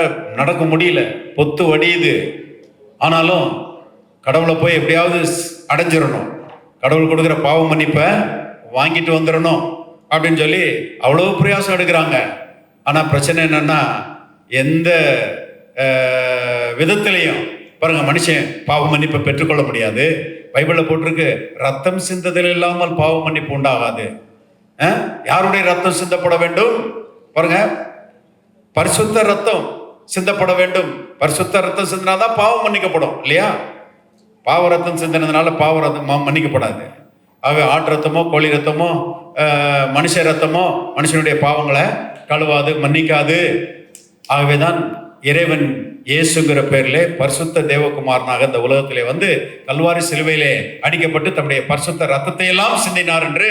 நடக்க முடியல, பொத்து வடியுது. ஆனாலும் கடவுளை போய் எப்படியாவது அடைஞ்சிடணும், கடவுள் கொடுக்குற பாவ மன்னிப்பை வாங்கிட்டு வந்துடணும் அப்படின்னு சொல்லி அவ்வளவு பிரயாசம் எடுக்கிறாங்க. ஆனா பிரச்சனை என்னன்னா, எந்த விதத்திலையும் பாருங்க மனுஷன் பாவ மன்னிப்பை பெற்றுக்கொள்ள முடியாது. பைபிள்ல போட்டிருக்கு, ரத்தம் சிந்ததில் இல்லாமல் பாவ மன்னிப்பு உண்டாகாது. யாருடைய ரத்தம் சிந்தப்பட வேண்டும்? பாருங்க, பரிசுத்த ரத்தம் சிந்தப்பட வேண்டும். பரிசுத்த ரத்தம் சிந்தினாதான் பாவம் மன்னிக்கப்படும் இல்லையா? பாவ ரத்தம் சிந்தினதுனால பாவ ரத்தம் மன்னிக்கப்படாது. ஆகவே ஆட்டு ரத்தமோ கோழி ரத்தமோ மனுஷ ரத்தமோ மனுஷனுடைய பாவங்களை கழுவாது, மன்னிக்காது. ஆகவேதான் இறைவன் இயேசுங்கிற பேரிலே பரிசுத்த தேவகுமாரனாக இந்த உலகத்திலே கல்வாரி சிலுவையிலே அடிக்கப்பட்டு தம்முடைய பரிசுத்த ரத்தத்தை எல்லாம் சிந்தினார் என்று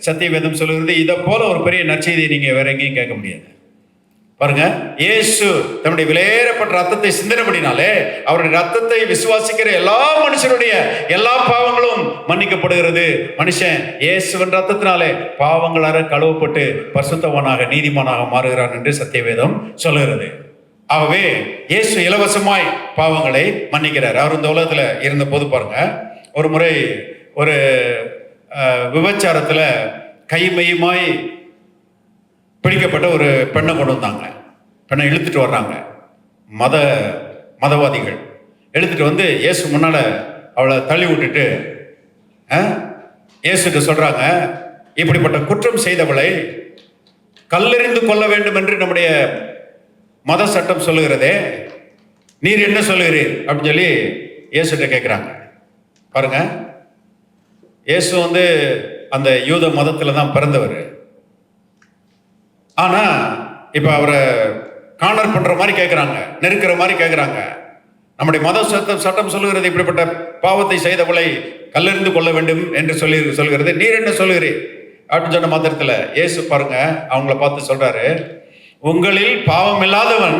சத்தியவேதம் சொல்லுகிறது. இதை போல ஒரு பெரிய நற்செய்தியை நீங்க வேற எங்கேயும் கேட்க முடியாது. பாருங்க, இயேசு தம்முடைய விலையேறப்பட்ட ரத்தத்தை சிந்தினபடினாலே அவருடைய ரத்தத்தை விசுவாசிக்கிற எல்லா மனுஷருடைய எல்லா பாவங்களும் மன்னிக்கப்படுகிறது. மனுஷன் இயேசுவின் ரத்தத்தினாலே பாவங்களார கழுவப்பட்டு பரிசுத்தவானாக நீதிமானாக மாறுகிறான் என்று சத்தியவேதம் சொல்லுகிறது. ஆகவே இயேசு இலவசமாய் பாவங்களை மன்னிக்கிறார். அவர் இந்த உலகத்துல இருந்த போது பாருங்க, ஒரு முறை ஒரு விபச்சாரத்துல கைமையுமாய் பிடிக்கப்பட்ட ஒரு பெண்ணை கொண்டு வந்தாங்க. பெண்ணை இழுத்துட்டு வர்றாங்க மதவாதிகள். இழுத்துட்டு இயேசு முன்னால அவளை தள்ளி விட்டுட்டு இயேசுகிட்ட சொல்றாங்க, இப்படிப்பட்ட குற்றம் செய்தவளை கல்லெறிந்து கொள்ள வேண்டும் என்று நம்முடைய மத சட்டம் சொல்லுகிறதே, நீர் என்ன சொல்லுகிறீர் அப்படின்னு சொல்லி இயேசுகிட்ட கேட்குறாங்க. பாருங்க, இயேசு அந்த யூத மதத்தில் தான் பிறந்தவர். ஆனா இப்ப அவரை கார்னர் பண்ற மாதிரி கேட்கிறாங்க, நெருக்கிற மாதிரி கேட்கிறாங்க. நம்முடைய மத சட்டம் சொல்லுகிறது இப்படிப்பட்ட பாவத்தை செய்தவளை கல்லெறிந்து கொள்ள வேண்டும் என்று சொல்லுகிறது, நீர் என்ன சொல்லுகிறீர் அப்படின்னு சொன்ன மாத்திரத்தில் இயேசு பாருங்க அவங்கள பார்த்து சொல்றாரு, உங்களில் பாவம் இல்லாதவன்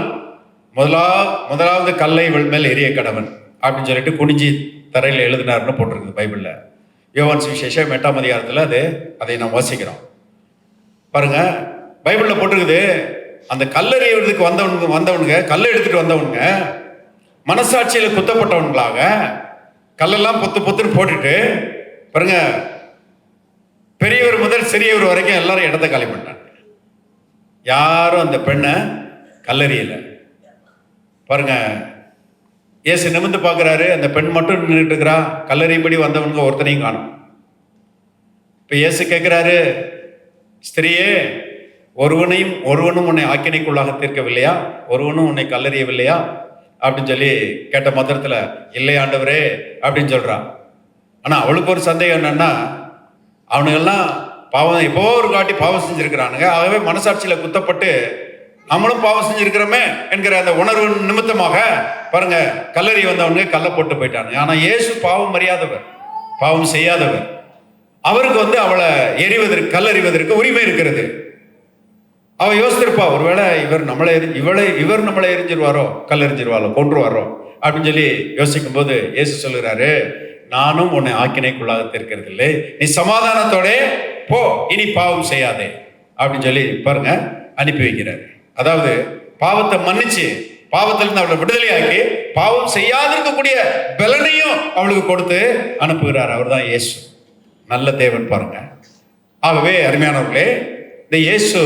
முதலாவது கல்லை மேல் எரிய கடவன் அப்படின்னு சொல்லிட்டு குனிஞ்சி தரையில் எழுதினார்னு போட்டிருக்குது பைபிள்ல. யோவான் சுவிசேஷம் 8ஆம் அதிகாரத்தில் அதை நாம் வாசிக்கிறோம். பாருங்க, பைபிள்ல போட்டிருக்குது, அந்த கல்லெறியறதுக்கு வந்தவனுங்க கல்லை எடுத்துட்டு வந்தவனுங்க மனசாட்சியில குத்தப்பட்டவன்களாக கல்லெல்லாம் பொத்துன்னு போட்டுட்டு பாருங்க, பெரியவர் முதல் சிறியவர் வரைக்கும் எல்லாரும் இடத்த காலி பண்ணாங்க. யாரும் அந்த பெண்ணை கல்லெறியல. பாருங்க, இயேசு நிமிர்ந்து பார்க்குறாரு, அந்த பெண் மட்டும் நின்றுட்டு இருக்கிறா, கல்லெறியும்படி வந்தவனுங்க ஒருத்தனையும் காணும். இப்போ இயேசு கேட்குறாரு, ஸ்திரியே, ஒருவனும் உன்னை ஆக்கினைக்குள்ளாக தீர்க்கவில்லையா, ஒருவனும் உன்னை கல்லெறியவில்லையா அப்படின்னு சொல்லி கேட்ட மாத்திரத்தில் இல்லை ஆண்டவரே அப்படின்னு சொல்றான். ஆனால் அவளுக்கு ஒரு சந்தேகம் என்னன்னா, அவனுங்கெல்லாம் பாவம் எப்போ ஒரு காட்டி பாவம் செஞ்சிருக்கிறானுங்க, ஆகவே மனசாட்சியில குத்தப்பட்டு நம்மளும் பாவம் செஞ்சிருக்கிறோமே என்கிற அந்த உணர்வு நிமித்தமாக பாருங்க கல்லறி வந்தவனுங்க கல்லை போட்டு போயிட்டானுங்க. ஆனா இயேசு பாவம் அறியாதவர், பாவம் செய்யாதவர். அவருக்கு அவளை கல்லறிவதற்கு உரிமை இருக்கிறது. அவ யோசிச்சிருப்பா, ஒருவேளை இவர் நம்மளை எரிஞ்சிருவாரோ, கல்லெறிஞ்சிருவாரோ, கொன்றுவாரோ அப்படின்னு சொல்லி யோசிக்கும் போது இயேசு சொல்லுகிறாரு, நானும் உன்னை ஆக்கினைக்குள்ளாக தீர்க்கிறது இல்லை, நீ சமாதானத்தோட போ, இனி பாவம் செய்யாதே அப்படின்னு சொல்லி பாருங்க அனுப்பி வைக்கிறாரு. அதாவது பாவத்தை மன்னிச்சு பாவத்திலிருந்து அவளை விடுதலையாக்கி பாவம் செய்யாதிருக்கக்கூடிய பலனையும் அவளுக்கு கொடுத்து அனுப்புகிறார். அவர் தான் இயேசு, நல்ல தேவன் பாருங்க. ஆகவே அருமையானவர்களே, இந்த இயேசு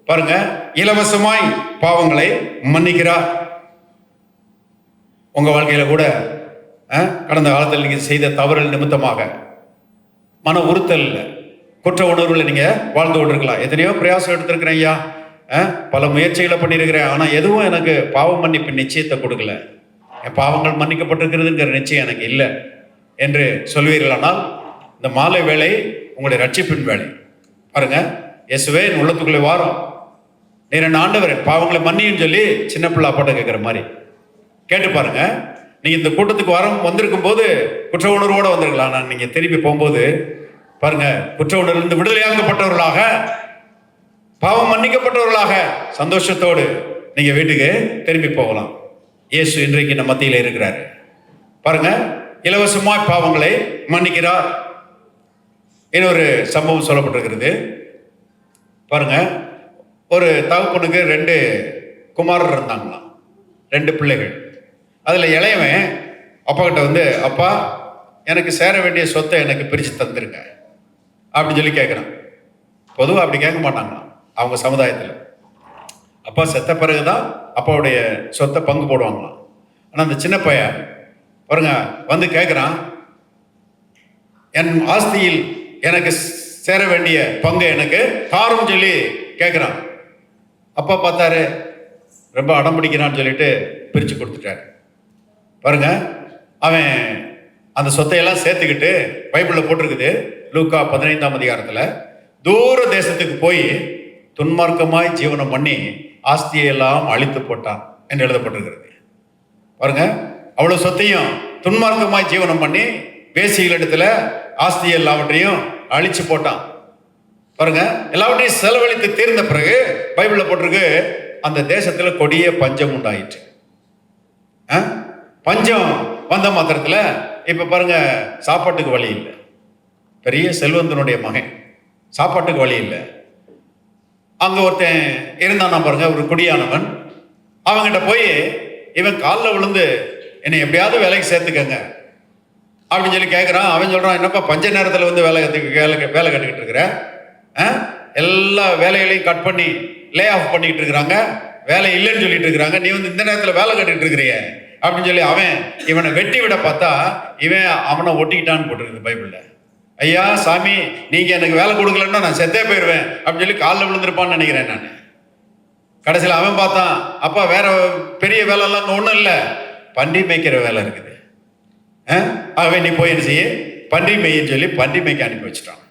பாருங்க இலவசமாய் பாவங்களை மன்னிக்கிறார். உங்க வாழ்க்கையில கூட கடந்த காலத்தில் நீங்க செய்த தவறுகள் நிமித்தமாக மன உறுத்தல் குற்ற உணர்வுல நீங்க வாழ்ந்து கொண்டிருக்கலாம். எத்தனையோ பிரயாசம் எடுத்திருக்கிறேன் ஐயா, பல முயற்சிகளை பண்ணியிருக்கிறேன், ஆனா எதுவும் எனக்கு பாவ மன்னிப்பு நிச்சயத்தை கொடுக்கல, என் பாவங்கள் மன்னிக்கப்பட்டிருக்கிறதுங்கிற நிச்சயம் எனக்கு இல்லை என்று சொல்வீர்களானால் இந்த மாலை வேளை உங்களுடைய ரட்சிப்பின் வேலை. பாருங்க, இயேசுவே என் உள்ளத்துக்குள்ளே வாரம், நீர் என்ன ஆண்டவர் பாவங்களை மன்னின்னு சொல்லி சின்ன பிள்ளை அப்பாட்ட கேட்குற மாதிரி கேட்டு பாருங்க. நீங்க இந்த கூட்டத்துக்கு வந்திருக்கும் போது குற்ற உணர்வோட வந்திருக்கலாம். நான் நீங்க திரும்பி போகும்போது பாருங்க, குற்ற உணர்விலிருந்து விடுதலையாக்கப்பட்டவர்களாக, பாவம் மன்னிக்கப்பட்டவர்களாக சந்தோஷத்தோடு நீங்க வீட்டுக்கு திரும்பி போகலாம். இயேசு இன்றைக்கு நம்ம மத்தியில் இருக்கிறாரு. பாருங்க, இலவசமாய் பாவங்களை மன்னிக்கிறார். இன்னொரு சம்பவம் சொல்லப்பட்டிருக்கிறது. பாருங்க, ஒரு தகப்பனுக்கு 2 குமாரர் இருந்தாங்களாம், 2 பிள்ளைகள். அதில் இளையவன் அப்பா கிட்ட அப்பா எனக்கு சேர வேண்டிய சொத்தை எனக்கு பிரித்து தந்துருங்க அப்படின்னு சொல்லி கேட்குறான். பொதுவாக அப்படி கேட்க மாட்டாங்களாம் அவங்க சமுதாயத்தில். அப்பா செத்த பிறகுதான் அப்பாவுடைய சொத்தை பங்கு போடுவாங்களாம். ஆனால் அந்த சின்ன பையன் பாருங்க கேட்குறான், என் ஆஸ்தியில் எனக்கு சேர வேண்டிய பங்கு எனக்கு தாரும் சொல்லி கேட்குறான். அப்பா பார்த்தாரு, ரொம்ப அடம் பிடிக்கிறான்னு சொல்லிட்டு பிரித்து கொடுத்துட்டாரு. பாருங்க, அவன் அந்த சொத்தையெல்லாம் சேர்த்துக்கிட்டு பைபிளில் போட்டிருக்குது, லூக்கா 15ஆம் அதிகாரத்தில், தூர தேசத்துக்கு போய் துன்மார்க்கமாய் ஜீவனம் பண்ணி ஆஸ்தியெல்லாம் அழித்து போட்டான் என்று எழுதப்பட்டிருக்கிறது. பாருங்க, அவ்வளவு சொத்தையும் துன்மார்க்கமாய் ஜீவனம் பண்ணி வேசிகளிடத்துல ஆஸ்தி எல்லாவற்றையும் அழிச்சு போட்டான். பாருங்க, எல்லாவற்றையும் செலவழித்து தீர்ந்த பிறகு பைபிள்ல போட்டிருக்கு, அந்த தேசத்துல கொடிய பஞ்சம் உண்டாயிற்று. பஞ்சம் வந்த மாத்திரத்துல இப்ப பாருங்க சாப்பாட்டுக்கு வழி இல்லை. பெரிய செல்வந்தனுடைய மகன், சாப்பாட்டுக்கு வழி இல்லை. அங்க ஒருத்தன் இருந்தான் பாருங்க, ஒரு குடியானவன். அவங்கிட்ட போய் இவன் காலில் விழுந்து என்னை எப்படியாவது வேலைக்கு சேர்த்துக்கங்க அப்படின்னு சொல்லி கேட்குறான். அவன் சொல்றான், என்னப்பா பஞ்ச நேரத்தில் வேலை கட்டுக்கிட்டு இருக்கிற, எல்லா வேலைகளையும் கட் பண்ணி லே ஆஃப் பண்ணிக்கிட்டு இருக்கிறாங்க, வேலை இல்லைன்னு சொல்லிட்டு இருக்கிறாங்க, நீ இந்த நேரத்தில் வேலை கட்டிட்டு இருக்கிறிய அப்படின்னு சொல்லி அவன் இவனை வெட்டி விட பார்த்தா இவன் அவனை ஒட்டிக்கிட்டான்னு போட்டிருக்குது பைபிள்ல. ஐயா சாமி நீங்க எனக்கு வேலை கொடுக்கலன்னா நான் செத்தே போயிடுவேன் அப்படின்னு சொல்லி காலில் விழுந்திருப்பான்னு நினைக்கிறேன் நான். கடைசியில் அவன் பார்த்தான், அப்பா வேற பெரிய வேலைலாம் அங்கே ஒன்றும் இல்லை, பன்றி மேய்க்கிற வேலை இருக்குது. அவன் நீ போய் என்ன செய்ய, பன்றி மேய்ன்னு சொல்லி பன்றி மேய்க்க அனுப்பி வச்சுட்டான்.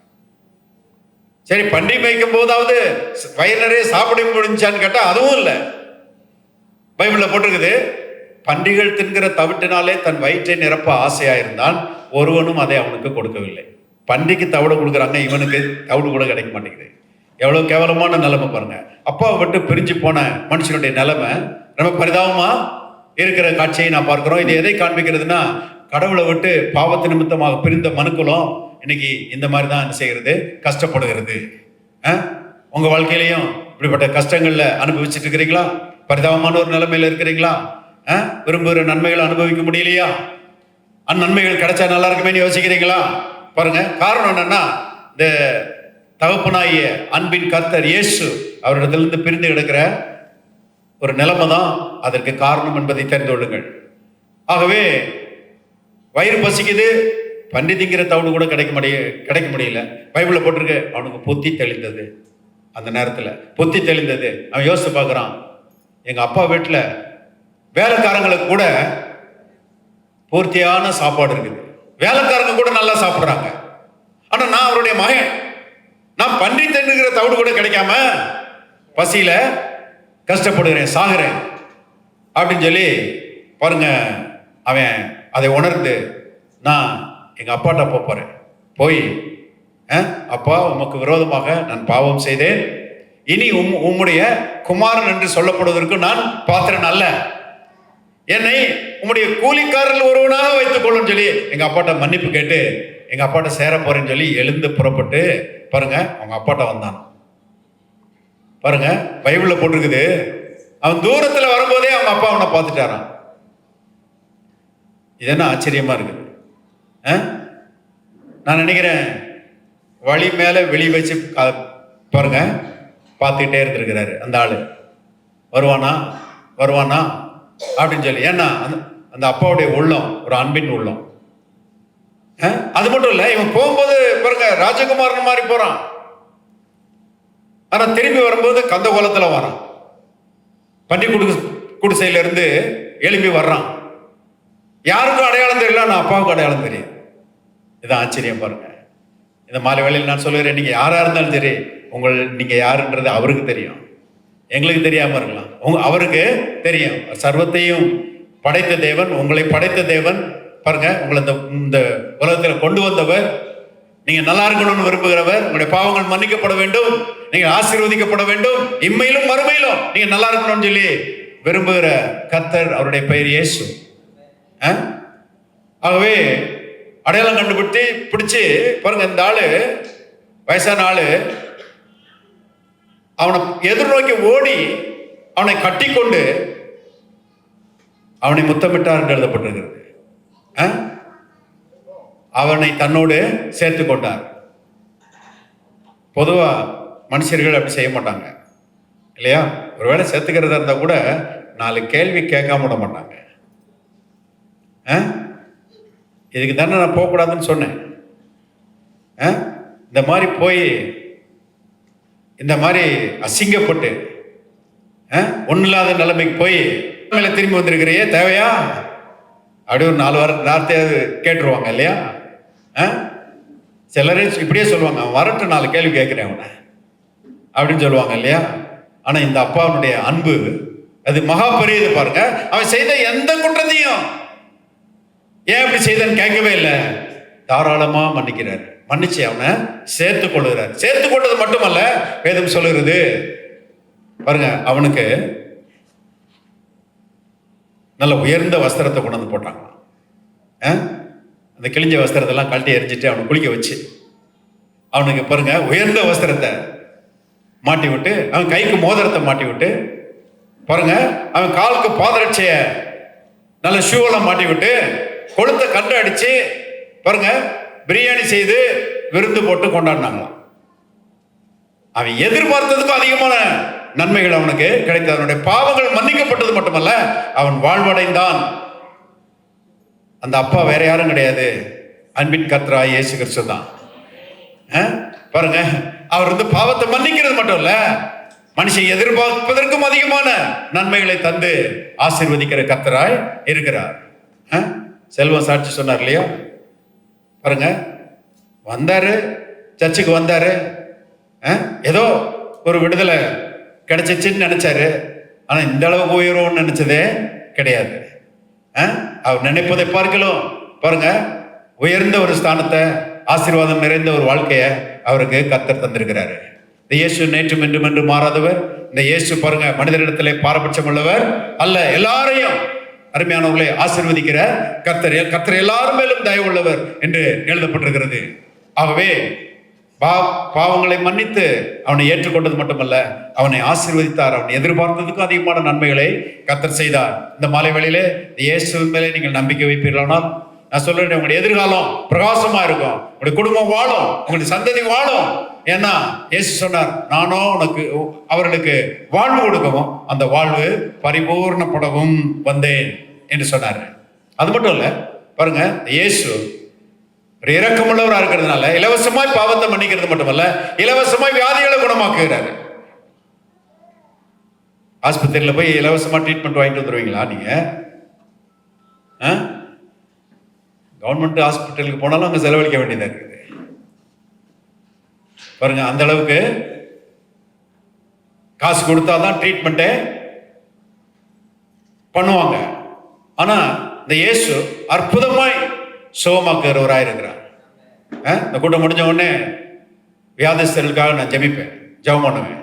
சரி, பன்றி மேய்க்கும் போதாவது வயிறு நிறைய சாப்பிட முடிஞ்சான்னு கேட்டா அதுவும் இல்லை. பைபிள்ல போட்டிருக்குது, பன்றிகள் தின்கிற தவிட்டினாலே தன் வயிற்றை நிரப்ப ஆசையா இருந்தான், ஒருவனும் அதை அவனுக்கு கொடுக்கவில்லை. பன்றிக்கு தவிடு கொடுக்குறாங்க, இவனுக்கு தவிடு கூட கிடைக்க மாட்டேங்குது. எவ்வளவு கேவலமான நிலைமை பாருங்க. அப்பாவை விட்டு பிரிஞ்சு போன மனுஷனுடைய நிலைமை ரொம்ப பரிதாபமா இருக்கிற காட்சியை நான் பார்க்கிறோம். இது எதை காண்பிக்கிறதுனா, கடவுளை விட்டு பாவத்து நிமித்தமாக பிரிந்த மனுக்குலம் இன்னைக்கு இந்த மாதிரி தான் என்ன செய்கிறது, கஷ்டப்படுகிறது. உங்க வாழ்க்கையிலையும் இப்படிப்பட்ட கஷ்டங்கள்ல அனுபவிச்சுட்டு இருக்கிறீங்களா? பரிதாபமான ஒரு நிலைமையில இருக்கிறீங்களா? விரும்புகிற நன்மைகளை அனுபவிக்க முடியலையா? அந்நன்மைகள் கிடைச்சா நல்லா இருக்குமேன்னு யோசிக்கிறீங்களா? பாருங்க, காரணம் என்னன்னா, இந்த தகப்பனாகிய அன்பின் கர்த்தர் இயேசு அவரிடத்திலிருந்து பிரிந்து கிடக்கிற ஒரு நிலைமை தான் அதற்கு காரணம் என்பதை தெரிந்து கொள்ளுங்கள். ஆகவே வயிறு பசிக்குது, பன்றி திங்கிற தவிடு கூட கிடைக்க முடியல. பைபிள்ல போட்டிருக்கு, அவனுக்கு பொத்தி தெளிந்தது. அந்த நேரத்தில் பொத்தி தெளிந்தது. அவன் யோசித்து பார்க்குறான், எங்க அப்பா வீட்டில் வேலைக்காரங்களுக்கு கூட பூர்த்தியான சாப்பாடு இருக்குது, வேலைக்காரங்க கூட நல்லா சாப்பிட்றாங்க. ஆனா நான் அவருடைய மகன், நான் பன்றி தின்னுகிற தவிடு கூட கிடைக்காம பசியில கஷ்டப்படுகிறேன், சாகுறேன் அப்படின்னு சொல்லி பாருங்க. அவன் அதை உணர்ந்து, நான் எங்க அப்பாட்ட போறேன், போய் அப்பா உமக்கு விரோதமாக நான் பாவம் செய்தேன், இனி உம்முடைய குமாரன் என்று சொல்லப்படுவதற்கு நான் பாத்திரன் அல்ல, என்னை உம்முடைய கூலிக்காரர்கள் ஒருவனாக வைத்துக் கொள்ளும் சொல்லி எங்க அப்பாட்ட மன்னிப்பு கேட்டு எங்க அப்பாட்ட சேர போறேன்னு சொல்லி எழுந்து புறப்பட்டு பாருங்க அவங்க அப்பாட்ட வந்தான். பாருங்க, பைபிள்ல போட்டிருக்குது, அவன் தூரத்துல வரும்போதே அவங்க அப்பா அவனை பார்த்துட்டாரான். இது என்ன ஆச்சரியமா இருக்குது. நான் நினைக்கிறேன், வழி மேல வெளி வச்சு பாருங்க பார்த்துக்கிட்டே இருந்திருக்கிறாரு அந்த ஆளு, வருவானா வருவானா அப்படின்னு சொல்லி. ஏன்னா அந்த அப்பாவுடைய உள்ளம் ஒரு அன்பின் உள்ளம். அது மட்டும் இல்ல, இவன் போகும்போது பாருங்க ராஜகுமாரன் மாதிரி போறான், ஆனா திரும்பி வரும்போது கந்த கோலத்துல வரான், பன்றி குடிசையில இருந்து எழுப்பி வர்றான். யாருக்கும் அடையாளம் தெரியல, நான் அப்பாவுக்கு அடையாளம் தெரியும். இதான் ஆச்சரியம் பாருங்க. இந்த மாலை வேளையில் நான் சொல்லுகிறேன், நீங்க யாரா இருந்தாலும் சரி, நீங்க யாருன்றது அவருக்கு தெரியும், எங்களுக்கு தெரியாம இருக்கலாம், அவருக்கு தெரியும். சர்வத்தையும் படைத்த தேவன், உங்களை படைத்த தேவன் பாருங்க, உங்களை இந்த உலகத்தில் கொண்டு வந்தவர், நீங்க நல்லா இருக்கணும்னு விரும்புகிறவர், உங்களுடைய பாவங்கள் மன்னிக்கப்பட வேண்டும், நீங்க ஆசீர்வதிக்கப்பட வேண்டும், இம்மையிலும் மறுமையிலும் நீங்க நல்லா இருக்கணும்னு சொல்லி விரும்புகிற கர்த்தர், அவருடைய பெயர் இயேசு. ஆகவே அடையாளம் கண்டுபிடிச்சு பாருங்க, இந்த ஆளு வயசான ஆளு அவனை எதிர்நோக்கி ஓடி அவனை கட்டி கொண்டு அவனை முத்தமிட்டார் என்று எழுதப்பட்டிருக்கிறது. அவனை தன்னோடு சேர்த்து கொண்டார். பொதுவா மனுஷர்கள் அப்படி செய்ய மாட்டாங்க இல்லையா? ஒருவேளை சேர்த்துக்கிறதா இருந்தா கூட 4 கேள்வி கேட்காம விட மாட்டாங்க. இதுக்கு தானே நான் போகக்கூடாதுன்னு சொன்னேன். இந்த மாதிரி போய் இந்த மாதிரி அசிங்கப்பட்டு ஒன்றும் இல்லாத நிலைமைக்கு போய் மேலே திரும்பி வந்திருக்கிறையே, தேவையா? அப்படி ஒரு 4 வார்த்தையாவது கேட்டுருவாங்க இல்லையா? சிலரே இப்படியே சொல்லுவாங்க, அவன் வரட்டு 4 கேள்வி கேட்கிறேன் அவனை அப்படின்னு சொல்லுவாங்க இல்லையா? ஆனா இந்த அப்பாவுடைய அன்பு அது மகா பெரியது பாருங்க. அவன் செய்த எந்த குற்றத்தையும் ஏன் இப்படி செய்தன்னு கேட்கவே இல்லை, தாராளமா மன்னிக்கிறார், மன்னிச்சு அவனை சேர்த்து கொள்ளுகிறார். சேர்த்து கொண்டது மட்டுமல்ல, வேதம் சொல்லுகிறது பாருங்க, அவனுக்கு நல்ல உயர்ந்த வஸ்திரத்தை கொண்டு வந்து போட்டாங்க. அந்த கிழிஞ்ச வஸ்திரத்தெல்லாம் கழட்டி எரிஞ்சிட்டு அவனை குளிக்க வச்சு அவனுக்கு பாருங்க உயர்ந்த வஸ்திரத்தை மாட்டி விட்டு, அவன் கைக்கு மோதிரத்தை மாட்டி விட்டு பாருங்க, அவன் காலுக்கு பாதரட்சைய நல்ல ஷூவெல்லாம் மாட்டி விட்டு, கொளுத்த கண்டு அடிச்சு பாருங்க பிரியாணி செய்து விருந்து போட்டு கொண்டாடினாங்களாம். அவன் எதிர்பார்த்ததுக்கும் அதிகமான நன்மைகள் அவனுக்கு கிடைத்தது. அவனுடைய பாவங்கள் மன்னிக்கப்பட்டது மட்டுமல்ல, அவன் வாழ்வடைந்தான். அந்த அப்பா வேற யாரும் கிடையாது, அன்பின் கர்த்தராகிய இயேசு கிறிஸ்து தான். பாருங்க, அவர் வந்து பாவத்தை மன்னிக்கிறது மட்டும் இல்ல, மனுஷன் எதிர்பார்ப்பதற்கும் அதிகமான நன்மைகளை தந்து ஆசீர்வதிக்கிற கர்த்தராய் இருக்கிறார். செல்வம் சாட்சி சொன்னார் இல்லையா? பாருங்க, வந்தாரு, சர்ச்சுக்கு வந்தாரு, ஏதோ ஒரு விடுதலை கிடைச்சிச்சுன்னு நினைச்சாரு. ஆனா இந்த அளவுக்கு உயரும்னு நினைச்சதே கிடையாது. அவர் நினைப்பதை பார்க்கலாம். பாருங்க, உயர்ந்த ஒரு ஸ்தானத்தை, ஆசீர்வாதம் நிறைந்த ஒரு வாழ்க்கைய அவருக்கு கர்த்தர் தந்திருக்கிறாரு. இந்த இயேசு நேற்றும் என்றும் என்று மாறாதவர். இந்த இயேசு பாருங்க, மனிதனிடத்திலே பாரபட்சம் உள்ளவர் அல்ல, எல்லாரையும் அருமையானவர்களே ஆசீர்வதிக்கிற கர்த்தர். கர்த்தர் எல்லாரும் மேலும் தயவு உள்ளவர் என்று எழுதப்பட்டிருக்கிறது. ஆகவே பாவங்களை மன்னித்து அவனை ஏற்றுக்கொண்டது மட்டுமல்ல, அவனை ஆசீர்வதித்தார். அவனை எதிர்பார்த்ததுக்கும் அதிகமான நன்மைகளை கர்த்தர் செய்தார். இந்த மாலை வேளையிலே இயேசுவின் மேலே நீங்கள் நம்பிக்கை வைப்பீர்களானால், நான் சொல்றேன், உங்களுடைய எதிர்காலம் பிரகாசமா இருக்கும், உங்களுடைய குடும்பம் வாழும், உங்களுடைய சந்ததி வாழும். ஏன்னா இயேசு சொன்னார், நானோ உனக்கு அவர்களுக்கு வாழ்வு கொடுக்கவும் அந்த வாழ்வு பரிபூர்ணப்படவும் வந்தேன் என்று சொன்னார். அது மட்டும் இல்ல, பாருங்க, இயேசு ஒரு இரக்கமுள்ளவராக இருக்கிறதுனால இலவசமாய் பாவத்தை மன்னிக்கிறது மட்டுமல்ல, இலவசமாய் வியாதிகளை குணமாக்குகிறாரு. ஆஸ்பத்திரியில போய் இலவசமா ட்ரீட்மெண்ட் வாங்கிட்டு வந்துருவீங்களா நீங்க? கவர்மெண்ட் ஹாஸ்பிட்டலுக்கு போனாலும் அங்க செலவழிக்க வேண்டியதா இருக்குது. பாருங்க, அந்த அளவுக்கு காசு கொடுத்தாதான் ட்ரீட்மெண்ட்டே பண்ணுவாங்க. ஆனா இந்த இயேசு அற்புதமாய் சுகமாக்குறவராக இருக்கிறார். இந்த கூட்டம் முடிஞ்ச உடனே வியாதிஸ்தர்களுக்காக நான் ஜெபிப்பேன், ஜெபம் பண்ணுவேன்.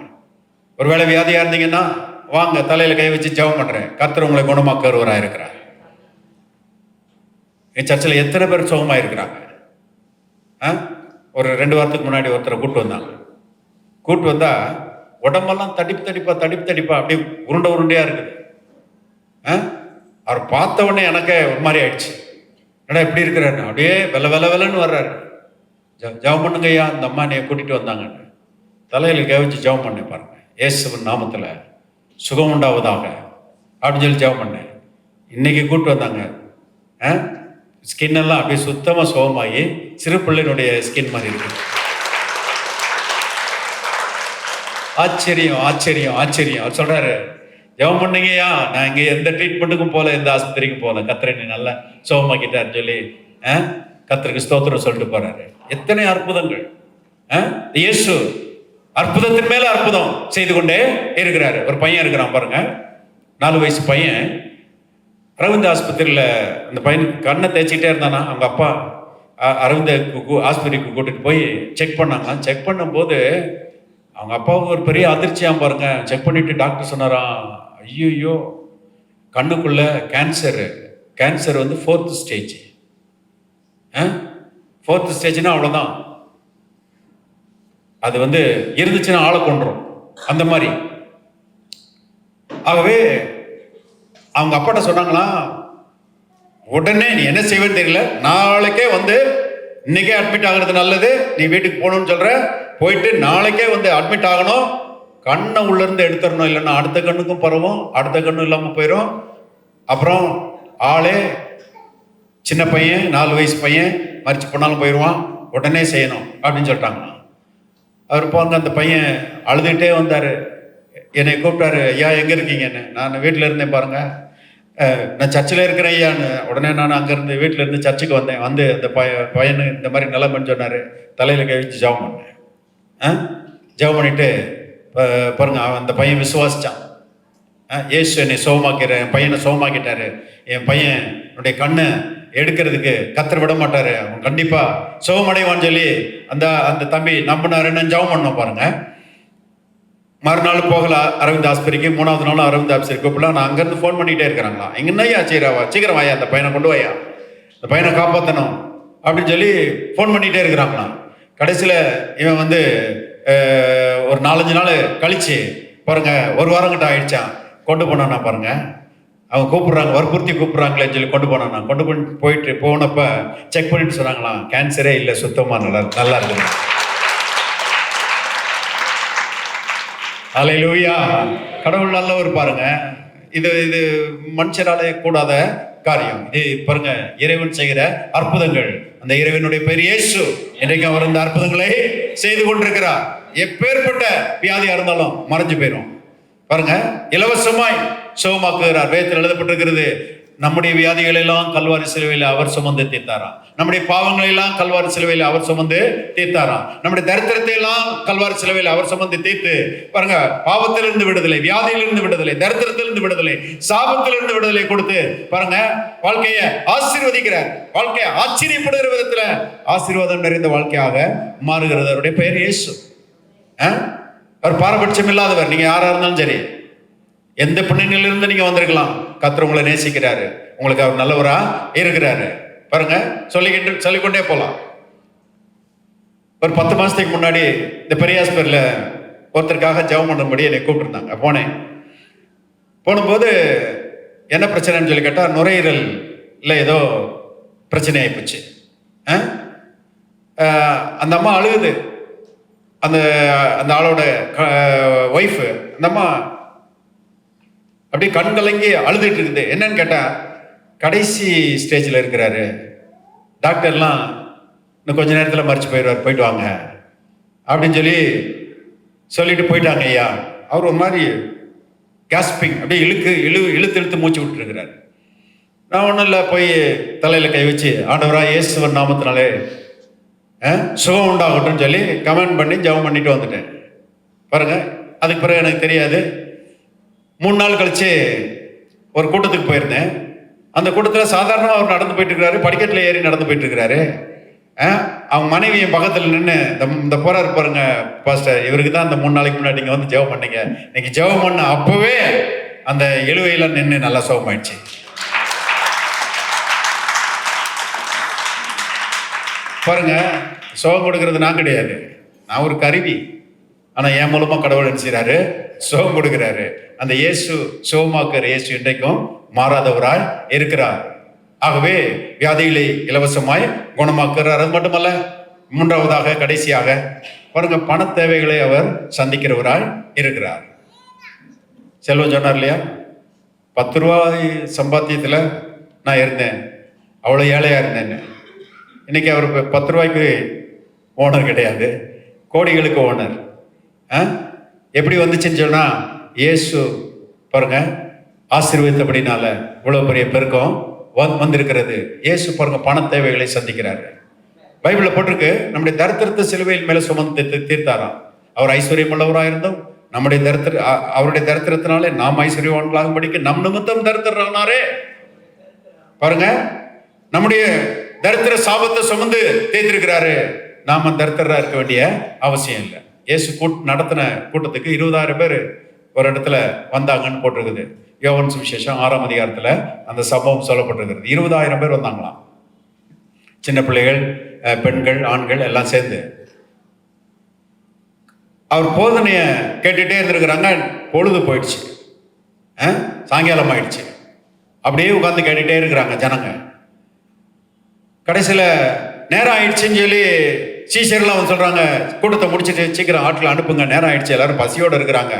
ஒருவேளை வியாதியா இருந்தீங்கன்னா வாங்க, தலையில கை வச்சு ஜெபம் பண்றேன். கர்த்தர் உங்களை குணமாக்குறவராக இருக்கிறார். என் சர்ச்சில் எத்தனை பேர் சுகமா இருக்கிறாங்க? ஒரு 2 வாரத்துக்கு முன்னாடி ஒருத்தரை கூட்டு வந்தா உடம்பெல்லாம் தடிப்பா அப்படியே உருண்டையா இருக்குது. அவர் பார்த்த உடனே எனக்கே ஒரு மாதிரி ஆயிடுச்சு. என்னடா எப்படி இருக்கிறாரு? அப்படியே வெள்ளன்னு வர்றாரு. ஜெபம் பண்ணுங்க ஐயா, அந்த அம்மா என்னைய கூட்டிட்டு வந்தாங்க. தலையில கவிச்சு ஜெபம் பண்ணேன். பாருங்க, இயேசுவின் நாமத்துல சுகம் உண்டாவதாக அப்படின்னு சொல்லி ஜெபம் பண்ணேன். இன்னைக்கு கூட்டு வந்தாங்க. ஸ்கின் எல்லாம் அப்படியே சுத்தமா சுகமாகி சிறு பிள்ளையினுடைய ஸ்கின் மாதிரி இருக்கு. ஆச்சரியம். அவர் சொல்றாரு, ஜெபம் பண்ணீங்கய்யா, நான் இங்க எந்த ட்ரீட்மெண்ட்டுக்கும் போல, எந்த ஆஸ்பத்திரிக்கும் போல, கர்த்தரை நீ நல்லா சுகமாக்கிட்டாருன்னு சொல்லி கர்த்தருக்கு ஸ்தோத்திரம் சொல்லிட்டு போறாரு. எத்தனை அற்புதங்கள்! இயேசு அற்புதத்தின் மேல அற்புதம் செய்து கொண்டே இருக்கிறாரு. ஒரு பையன் இருக்கிறான் பாருங்க, 4 வயசு பையன். அரவிந்த் ஆஸ்பத்திரியில அந்த பையனுக்கு கண்ணை தேய்ச்சிக்கிட்டே இருந்தானா. அவங்க அப்பா அரவிந்த் ஆஸ்பத்திரிக்கு கூட்டிட்டு போய் செக் பண்ணாங்க. செக் பண்ணும்போது அவங்க அப்பாவுக்கு ஒரு பெரிய அதிர்ச்சியாக பாருங்க. செக் பண்ணிட்டு டாக்டர் சொன்னாராம், ஐயோ கண்ணுக்குள்ள கேன்சர் வந்து 4th ஸ்டேஜ். 4th ஸ்டேஜ்னா அவ்வளோதான், அது வந்து இருந்துச்சுன்னா ஆளை கொண்டுரும் அந்த மாதிரி. ஆகவே அவங்க அப்பாட்ட சொன்னாங்களா, உடனே நீ என்ன செய்வேன்னு தெரியல, நாளைக்கே வந்து இன்னைக்கே அட்மிட் ஆகிறது நல்லது, நீ வீட்டுக்கு போகணும்னு சொல்ற, போயிட்டு நாளைக்கே வந்து அட்மிட் ஆகணும், கண்ணை உள்ள இருந்து எடுத்துடணும், இல்லைன்னா அடுத்த கண்ணுக்கும் பரவும், அடுத்த கண்ணும் இல்லாம போயிடும், அப்புறம் ஆளே சின்ன பையன் 4 வயசு பையன் மறிச்சு போனாலும் போயிடுவான், உடனே செய்யணும் அப்படின்னு சொல்லிட்டாங்க. அவர் போங்க, அந்த பையன் அழுதுகிட்டே வந்தாரு. என்னை கூப்பிட்டாரு, ஐயா எங்க இருக்கீங்கன்னு. நான் வீட்டில் இருந்தேன் பாருங்க, நான் சர்ச்சில் இருக்கிறேன் ஐயான்னு. உடனே நான் அங்கேருந்து வீட்டில் இருந்து சர்ச்சுக்கு வந்தேன். வந்து அந்த பையனு இந்த மாதிரி நிலைமைன்னு சொன்னார். தலையில் கழிச்சு ஜெபம் பண்ணேன். ஜெபம் பண்ணிட்டு பாருங்க, அந்த பையன் விசுவாசிச்சான். இயேசு என்னை சுகமாக்கிறேன், என் பையனை சுகமாக்கிட்டாரு, என் பையனுடைய கண்ணை எடுக்கிறதுக்கு கர்த்தர் விட மாட்டாரு, அவன் கண்டிப்பா சுகமடைவான்னு சொல்லி அந்த தம்பி நம்பினாருன்னு ஜெபம் பண்ணோம் பாருங்க. மறுநாள் போகல அரவிந்த் ஆஸ்பத்திரிக்கு, 3வது நாள் அரவிந்த் ஆஸ்பத்திரி கூப்பிடலாம். நான் அங்கேருந்து ஃபோன் பண்ணிகிட்டே இருக்கிறாங்களா, எங்கன்னாயா சீக்கிரம் வாயா, அந்த பையனை கொண்டு வாயா, அந்த பையனை காப்பாற்றணும் அப்படின்னு சொல்லி ஃபோன் பண்ணிகிட்டே இருக்கிறாங்களாம். கடைசியில் இவன் வந்து ஒரு 4-5 நாள் கழிச்சு பாருங்க, 1 வாரம் கிட்ட ஆயிடுச்சான். கொண்டு போனானா பாருங்க, அவங்க கூப்பிடுறாங்க, வற்புறுத்தி கூப்பிடுறாங்களேன்னு சொல்லி கொண்டு போனானா. போயிட்டு போனப்ப செக் பண்ணிட்டு சொன்னாங்களாம், கேன்சரே இல்லை, சுத்தமாக நல்லா இருக்குது. அல்லேலூயா. கடவுள் நல்லவர் பாருங்க. இது மனுஷராலே கூடாத காரியம். இது பாருங்க, இறைவன் செய்கிற அற்புதங்கள். அந்த இறைவனுடைய பேர் இயேசு. இன்றைக்கு அவர் இந்த அற்புதங்களை செய்து கொண்டிருக்கிறார். எப்பேற்பட்ட வியாதியா இருந்தாலும் மறைஞ்சு போயிடும். பாருங்க, இலவசமாய் சுகமாக்குகிறார். வேதத்தில் எழுதப்பட்டிருக்கிறது, நம்முடைய வியாதிகள் எல்லாம் கல்வாரி சிலுவையில் அவர் சுமந்து தீர்த்தாராம். நம்முடைய பாவங்களை எல்லாம் கல்வாரி சிலுவையில் அவர் சுமந்து தீர்த்தாராம். நம்முடைய தரித்திரத்தை எல்லாம் கல்வாரி சிலுவையில் அவர் சுமந்து தீர்த்து, பாருங்க, பாவத்திலிருந்து விடுதலை, வியாதியிலிருந்து விடுதலை, தரித்திரத்திலிருந்து விடுதலை, சாபத்திலிருந்து விடுதலை கொடுத்து பாருங்க வாழ்க்கையை ஆசீர்வதிக்கிறார். வாழ்க்கையை ஆச்சரியப்படுகிற விதத்துல ஆசீர்வாதம் நிறைந்த வாழ்க்கையாக மாறுகிறது. அவருடைய பெயர் இயேசு. அவர் பாரபட்சம் இல்லாதவர். நீங்க யாரா இருந்தாலும் சரி, எந்த பின்னணியிலிருந்து நீங்க வந்திருக்கலாம், கர்த்தர் உங்களை நேசிக்கிறாரு. உங்களுக்கு அவர் நல்லவரா இருக்கிறாரு. பாருங்க, சொல்லிக்கொண்டே போலாம். ஒரு 10 மாசத்துக்கு முன்னாடி இந்த பெரியாஸ்பேர்ல ஒருத்தருக்காக ஜெபம் பண்ணும்படி என்னை கூப்பிட்டுருந்தாங்க. போனும்போது என்ன பிரச்சனைன்னு சொல்லி கேட்டா, நுரையீரல்ல ஏதோ பிரச்சனை ஆயிப்போச்சு. அந்த அம்மா அழுகுது. அந்த ஆளோட ஒய்ஃபு, அந்த அம்மா அப்படியே கண் கலங்கி அழுதுட்டு இருக்குது. என்னன்னு கேட்டா, கடைசி ஸ்டேஜில் இருக்கிறாரு, டாக்டர்லாம் இன்னும் கொஞ்ச நேரத்தில் மறிச்சு போயிடுவார், போயிட்டு வாங்க அப்படின்னு சொல்லிட்டு போயிட்டாங்க ஐயா. அவர் ஒரு மாதிரி கேஸ்பிங், அப்படியே இழுத்து மூச்சு விட்டுருக்கிறார். நான் ஒன்றும் இல்லை, போய் தலையில் கை வச்சு ஆண்டவராக இயேசுவர் நாமத்தினாலே சுகம் உண்டாகட்டும் சொல்லி கமெண்ட் பண்ணி ஜெபம் பண்ணிட்டு வந்துட்டேன். பாருங்க, அதுக்கு பிறகு எனக்கு தெரியாது. 3 நாள் கழிச்சு ஒரு கூட்டத்துக்கு போயிருந்தேன். அந்த கூட்டத்தில் சாதாரணமாக அவர் நடந்து போயிட்டு இருக்கிறாரு, படிக்கட்டில் ஏறி நடந்து போயிட்டு இருக்கிறாரு. அவங்க மனைவி என் பக்கத்தில் நின்று இந்த போறாரு பாருங்க பாஸ்டர், இவருக்கு தான் அந்த 3 நாளைக்கு முன்னாடி நீங்கள் வந்து ஜெபம் பண்ணீங்க, இன்னைக்கு ஜெபம் பண்ண அப்பவே அந்த இழுவையெல்லாம் நின்று நல்லா சுகமாயிடுச்சு. பாருங்க, சுகம் கொடுக்கறது நான் கிடையாது, நான் ஒரு கருவி. ஆனா என் மூலமா கடவுள் என்ன செய்றாரு? சுகம் கொடுக்கிறாரு. அந்த இயேசு சுகமாக்குற இயேசு இன்றைக்கும் மாறாதவராய் இருக்கிறார். ஆகவே வியாதிகளை இலவசமாய் குணமாக்குறார். அது மட்டுமல்ல, 3வதாக கடைசியாக பாருங்க, பண தேவைகளை அவர் சந்திக்கிறவராய் இருக்கிறார். செல்வம் சொன்னார் இல்லையா, 10 ரூபாய் சம்பாத்தியத்துல நான் இருந்தேன், அவ்வளவு ஏழையா இருந்தேன். இன்னைக்கு அவர் 10 ரூபாய்க்கு ஓனர் கிடையாது, கோடிகளுக்கு ஓனர். எப்படி வந்துச்சுன்னு சொன்னா, இயேசு பாருங்க ஆசீர்வதித்தபடினால இவ்வளவு பெரிய பெருக்கம் வந்திருக்கிறது. இயேசு பாருங்க பண தேவைகளை சந்திக்கிறாரு. பைபிள்ல போட்டிருக்கு, நம்முடைய தரித்திரத்தை சிலுவையில் மேல சுமந்து தீர்த்தாராம். அவர் ஐஸ்வர்யம் உள்ளவராக இருந்தோம், அவருடைய தரித்திரத்தினாலே நாம் ஐஸ்வர்யவான்களாகும்படிக்கு நம் நிமித்தம் தரித்திரனாரே. பாருங்க, நம்முடைய தரித்திர சாபத்தை சுமந்து தேய்த்திருக்கிறாரு. நாம தரித்திரா இருக்க வேண்டிய அவசியம் இல்லை. இயேசு நடத்தின கூட்டத்துக்கு 20,000 பேர் ஒரு இடத்துல வந்தாங்கன்னு போட்டிருக்குது. யோவான் சுவிசேஷம் 6ஆம் அதிகாரத்துல அந்த சம்பவம் சொல்லப்பட்டிருக்கிறது. 20,000 பேர் வந்தாங்களாம், சின்ன பிள்ளைகள், பெண்கள், ஆண்கள் எல்லாம் சேர்ந்து. அவர் போதனைய கேட்டுட்டே இருந்திருக்கிறாங்க. பொழுது போயிடுச்சு, சாயங்காலம் ஆயிடுச்சு. அப்படியே உட்கார்ந்து கேட்டுட்டே இருக்கிறாங்க ஜனங்க. கடைசியில நேரம் ஆயிடுச்சுன்னு சொல்லி சீஷர்லாம் வந்து சொல்றாங்க, கூட்டத்தை முடிச்சுட்டு சீக்கிரம் ஆட்களை அனுப்புங்க, நேரம் ஆயிடுச்சு, எல்லாரும் பசியோடு இருக்கிறாங்க,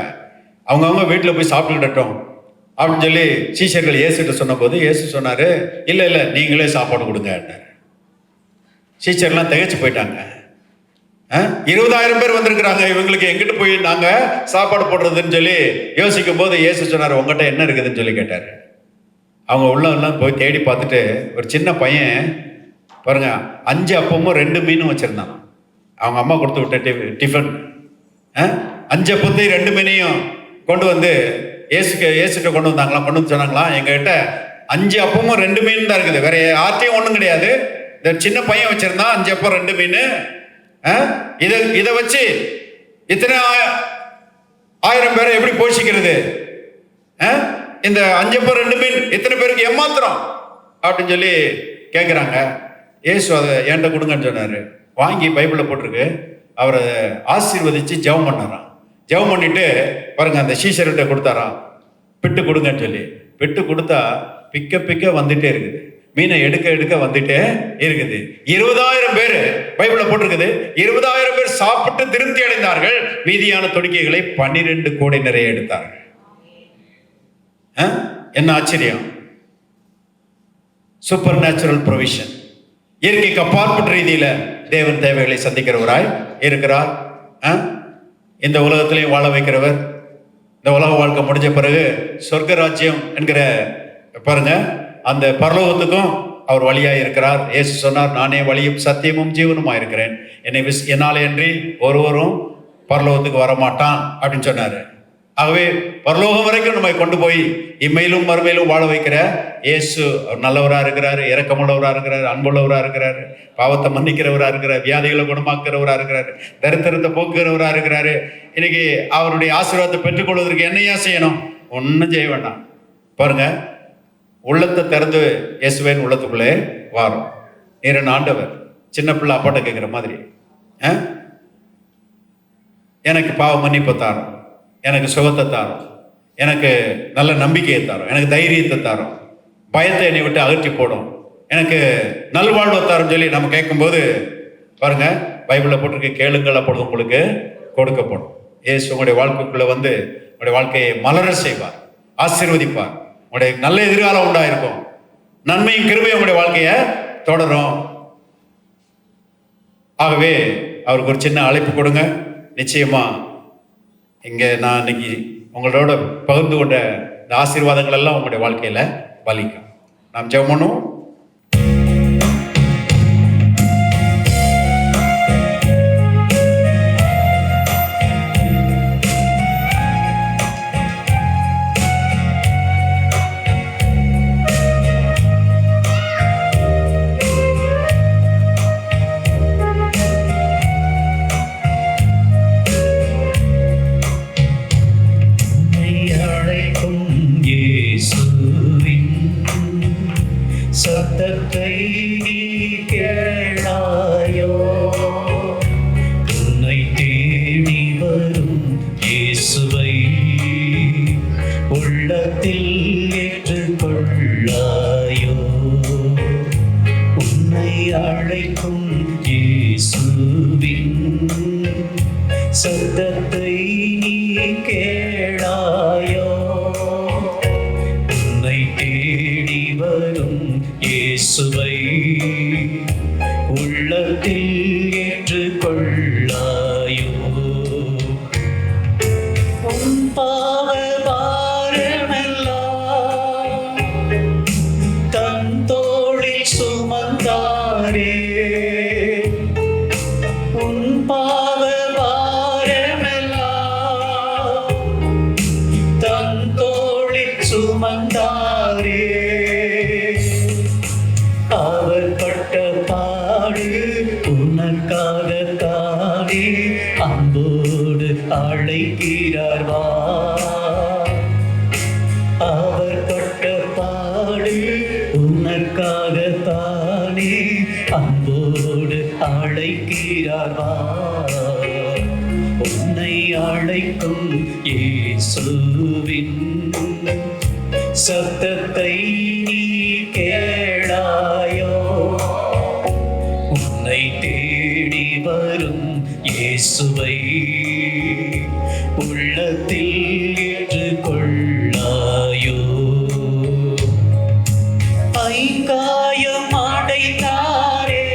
அவங்கவுங்க வீட்டில் போய் சாப்பிட்டுக்கிட்டோம் அப்படின்னு சொல்லி சீஷர்கள் இயேசுகிட்ட சொன்ன போது இயேசு சொன்னாரு, இல்லை இல்லை நீங்களே சாப்பாடு கொடுங்க. சீஷர்லாம் திகைச்சு போயிட்டாங்க. 20,000 பேர் வந்திருக்கிறாங்க, இவங்களுக்கு எங்கிட்டு போய் நாங்க சாப்பாடு போடுறதுன்னு சொல்லி யோசிக்கும் போது இயேசு சொன்னார், உங்ககிட்ட என்ன இருக்குதுன்னு சொல்லி கேட்டாரு. அவங்க உள்ளவெல்லாம் போய் தேடி பார்த்துட்டு, ஒரு சின்ன பையன் பாருங்க 5 அப்பமும் 2 மீனும் வச்சிருந்தான். அவங்க அம்மா கொடுத்து விட்ட டிஃபன். 5 அப்பத்தையும் 2 மீனையும் கொண்டு வந்து ஏசுகிட்ட கொண்டு வந்தாங்களாம். கொண்டு வந்து சொன்னாங்களாம், எங்ககிட்ட 5 அப்பமும் 2 மீன் தான் இருக்குது, வேற யார்ட்டையும் ஒன்றும் கிடையாது. இந்த சின்ன பையன் வச்சிருந்தான் 5 அப்பம் 2 மீன். இதை வச்சு இத்தனை 1000 பேரை எப்படி போஷிக்கிறது? இந்த 5 அப்பம் 2 மீன் இத்தனை பேருக்கு ஏமாத்திரம் அப்படின்னு சொல்லி கேட்குறாங்க. இயேசு அதை என்கிட்ட கொடுங்கன்னு சொன்னாரு. வாங்கி பைபிளில் போட்டிருக்கு, அவரை ஆசீர்வதிச்சு ஜெபம் பண்ணாராம். ஜெபம் பண்ணிட்டு பாருங்க அந்த சீஷர்கிட்ட கொடுத்தாராம், பிட்டு கொடுங்கன்னு சொல்லி. பிட்டு கொடுத்தா பிக்க வந்துட்டே இருக்குது, மீனை எடுக்க வந்துட்டே இருக்குது. 20,000 பேர் பைபிளில் போட்டிருக்குது. 20,000 பேர் சாப்பிட்டு திருப்தி அடைந்தார்கள். மீதியான தொடுக்கைகளை 12 கோடி நிறைய எடுத்தார்கள். என்ன ஆச்சரியம்! Super natural provision. இயற்கைக்கு அப்பாற்பட்ட ரீதியில தேவன் தேவைகளை சந்திக்கிறவராய் இருக்கிறார். இந்த உலகத்திலையும் வாழ வைக்கிறவர். இந்த உலக வாழ்க்கை முடிஞ்ச பிறகு சொர்க்க ராஜ்யம் என்கிற பாருங்க அந்த பரலோகத்துக்கும் அவர் வழியாக இருக்கிறார். இயேசு சொன்னார், நானே வழியும் சத்தியமும் ஜீவனுமாக இருக்கிறேன், என்னால் அன்றி ஒருவரும் பரலோகத்துக்கு வரமாட்டான் அப்படின்னு சொன்னார். ஆகவே பரலோகம் வரைக்கும் நம்மை கொண்டு போய் இம்மையிலும் மறுமையிலும் வாழ வைக்கிற இயேசு நல்லவராக இருக்கிறாரு, இரக்கமுள்ளவராக இருக்கிறாரு, அன்புள்ளவராக இருக்கிறாரு, பாவத்தை மன்னிக்கிறவராக இருக்கிறார், வியாதிகளை குணமாக்குறவராக இருக்கிறாரு, தரித்திரத்தை போக்குகிறவராக இருக்கிறாரு. இன்னைக்கு அவருடைய ஆசீர்வாதத்தை பெற்றுக்கொள்வதற்கு என்னையா செய்யணும்? ஒன்றும் செய்ய வேண்டாம். பாருங்க, உள்ளத்தை திறந்து இயேசுவின் உள்ளத்துக்குள்ளே வாரும். நீரன் ஆண்டவர். சின்ன பிள்ளை அப்பாட்ட கேட்குற மாதிரி, எனக்கு பாவ மன்னிப்பை தாரும், எனக்கு சுகத்தை தாரும், எனக்கு நல்ல நம்பிக்கையை தாரும், எனக்கு தைரியத்தை தாரும், பயத்தை என்னை விட்டு அகற்றி போடும், எனக்கு நல்வாழ்வை தாரும் சொல்லி நம்ம கேட்கும்போது பாருங்க, பைபிளில் போட்டிருக்க கேளுங்கள் அப்பொழுது உங்களுக்கு கொடுக்கப்படும். இயேசு உங்களுடைய வாழ்க்கைக்குள்ள வந்து உங்களுடைய வாழ்க்கையை மலர செய்வார், ஆசீர்வதிப்பார். உங்களுடைய நல்ல எதிர்காலம் உண்டாயிருக்கும். நன்மையும் கிருபையும் உங்களுடைய வாழ்க்கையை தொடரும். ஆகவே அவருக்கு ஒரு சின்ன அழைப்பு கொடுங்க. நிச்சயமா இங்கே நான் இன்னைக்கு உங்களோட பகிர்ந்து கொண்ட இந்த ஆசீர்வாதங்கள் எல்லாம் உங்களுடைய வாழ்க்கையில பலிக்கும். நாம் ஜெபம் பண்ணுவோம். சத்தத்தை கேளாயோ, உன்னை தேடி வரும் இயேசுவை உள்ளத்தில் ஏற்றுக்கொள்ளாயோ. உன்னை அழைக்கும் இயேசுவின் சத்தத்தை நீ கேளாயோ, உன்னை தேடி வரும் இயேசுவை உள்ளத்தில் ஏற்றுக்கொள்ளாயோ. உன் பாவ பாரமெல்லாம் தன் தோளில் சுமந்தாரே, உன் பாவ பாரமெல்லாம் தன் தோளில் சுமந்தாரே. அவர் பட்ட பாடு உனக்காக தானே அன்போடு அழைக்கிறார் வா. அவர் பட்ட பாடு உனக்காக தானே அன்போடு அழைக்கிறார் வா. உன்னை அழைக்கும் இயேசுவின் சத்தத்தை நீ கேளாயோ, உன்னை தேடி வரும் இயேசுவை உள்ளத்தில் ஏற்றுக்கொள்ளாயோ. ஐங்காயம் அடைந்தாரே,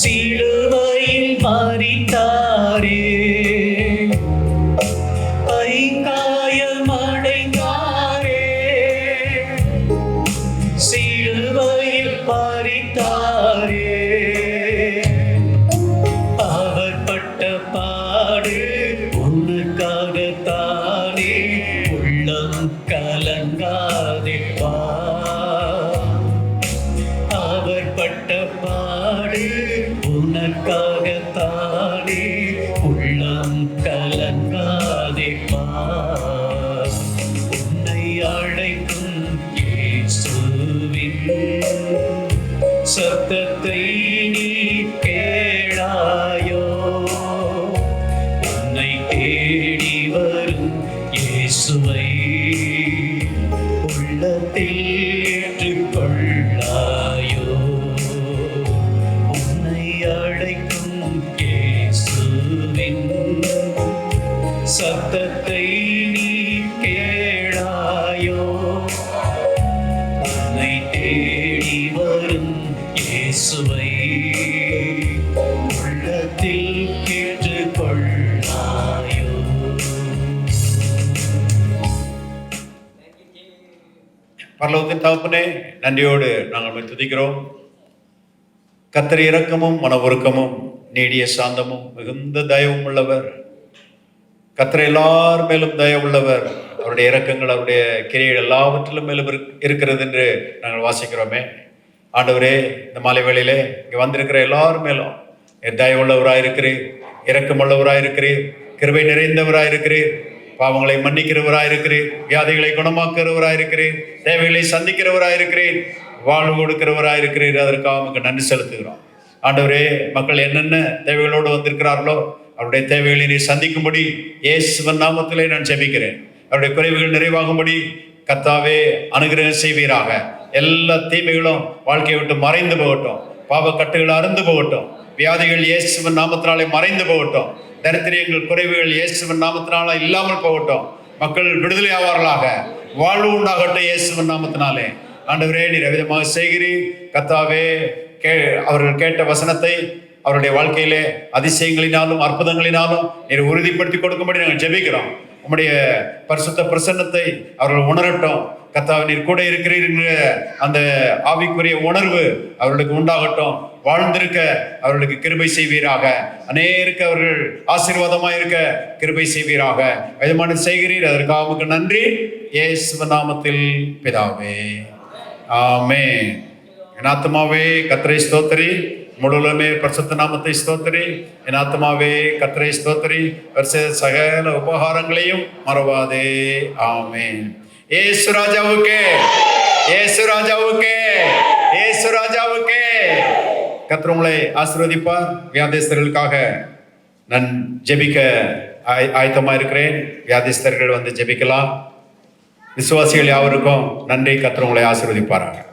சிலுவையில் மரித்தாரே, ஐங்காயம் அடைந்தாரே, சிலுவையில் மரித்தாரே. அவர் பட்ட பாடு உனக்காக தானே உள்ளம் கலங்காதே வா. அவர் பட்ட பாடு உனக்காக தானே உள்ளம் கலங்காதே வா. உன்னை அழைக்கும் இயேசுவின் சத்தத்தை நீ கேளாயோ, உன்னை தேடி வரும் இயேசுவை உள்ளத்தில் ஏற்றுக்கொள்ளாயோ. உன்னை அழைக்கும் இயேசுவின் பரலோகத்தின் தகப்பனே, நன்றியோடு நாங்கள் உம்மை துதிக்கிறோம். கர்த்தர் இரக்கமும் மன உருக்கமும் நீடிய சாந்தமும் மிகுந்த தயவும் உள்ளவர். கர்த்தர் எல்லார் மேலும் தயவுள்ளவர். அவருடைய இரக்கங்கள், அவருடைய கிரியைகள் எல்லாவற்றிலும் மேலும் இருக்கிறது என்று நாங்கள் வாசிக்கிறோமே. ஆண்டவரே, இந்த மாலை வேளையிலே இங்கே வந்திருக்கிற எல்லாரும் மேலும் தயவுள்ளவராயிருக்கிறீர், இரக்கமுள்ளவராயிருக்கிறீர், கிருபை நிறைந்தவராயிருக்கிறீர், பாவங்களை மன்னிக்கிறவராயிருக்கிறீர், வியாதிகளை குணமாக்குறவராயிருக்கிறீர், தேவைகளை சந்திக்கிறவராயிருக்கிறீர், வாழ்வு கொடுக்கிறவராயிருக்கிறீர். அதற்காக உங்களுக்கு நன்றி செலுத்துகிறோம். ஆண்டவரே, மக்கள் என்னென்ன தேவைகளோடு வந்திருக்கிறார்களோ அவருடைய தேவைகளை நீ சந்திக்கும்படி இயேசுவின் நாமத்திலே நான் ஜெபிக்கிறேன். அவருடைய குறைவுகள் நிறைவாகும்படி கர்த்தாவே அனுகிரகம் செய்வீராக. எல்லா தீமைகளும் வாழ்க்கையை விட்டு மறைந்து போகட்டும். பாவக்கட்டுகள் அருந்து போகட்டும். வியாதிகள் இயேசுவின் நாமத்தினாலே மறைந்து போகட்டும். தரித்திரியங்கள், குறைவுகள் இயேசுவின் நாமத்தினால இல்லாமல் போகட்டும். மக்கள் விடுதலை ஆவார்களாக. வாழ்வு உண்டாகட்டும் இயேசுவின் நாமத்தினாலே. ஆண்டவரே, நீர் எவ்விதமாக செய்கிறீர். கர்த்தாவே, அவர்கள் கேட்ட வசனத்தை அவருடைய வாழ்க்கையிலே அதிசயங்களினாலும் அற்புதங்களினாலும் நீர் உறுதிப்படுத்தி கொடுக்கும்படி நாங்கள் ஜெபிக்கிறோம். உம்முடைய பரிசுத்த பிரசன்னத்தை அவர்கள் உணரட்டும். கர்த்தாவே, நீர் கூட இருக்கிறீர் என்கிற அந்த ஆவிக்குரிய உணர்வு அவர்களுக்கு உண்டாகட்டும். வாழ்ந்திருக்க அவர்களுக்கு கிருபை செய்வீராக. அநேருக்கு அவர்கள் ஆசீர்வாதமாக இருக்க கிருபை செய்வீராக. விதமான செய்கிறீர். அதற்காக உமக்கு நன்றி. இயேசுவின் நாமத்தில் பிதாவே, ஆமென். என் ஆத்துமாவே கர்த்தரை ஸ்தோத்திரி, முழுவதுமே பரிசுத்த நாமத்தை ஸ்தோத்திரி. என் ஆத்துமாவே கர்த்தரை ஸ்தோத்திரி, சகல உபகாரங்களையும் மறவாதே. ஆமென். இயேசு ராஜாவுக்கே, இயேசு ராஜாவுக்கே, இயேசு ராஜாவுக்கே. கர்த்தர் உங்களை ஆசீர்வதிப்பார். வியாதிஸ்தர்களுக்காக நான் ஜெபிக்க ஆயத்தமா இருக்கிறேன். வியாதிஸ்தர்கள் வந்து ஜெபிக்கலாம். விசுவாசிகள் யாவருக்கும் நன்றி. கர்த்தர் உங்களை ஆசீர்வதிப்பாராக.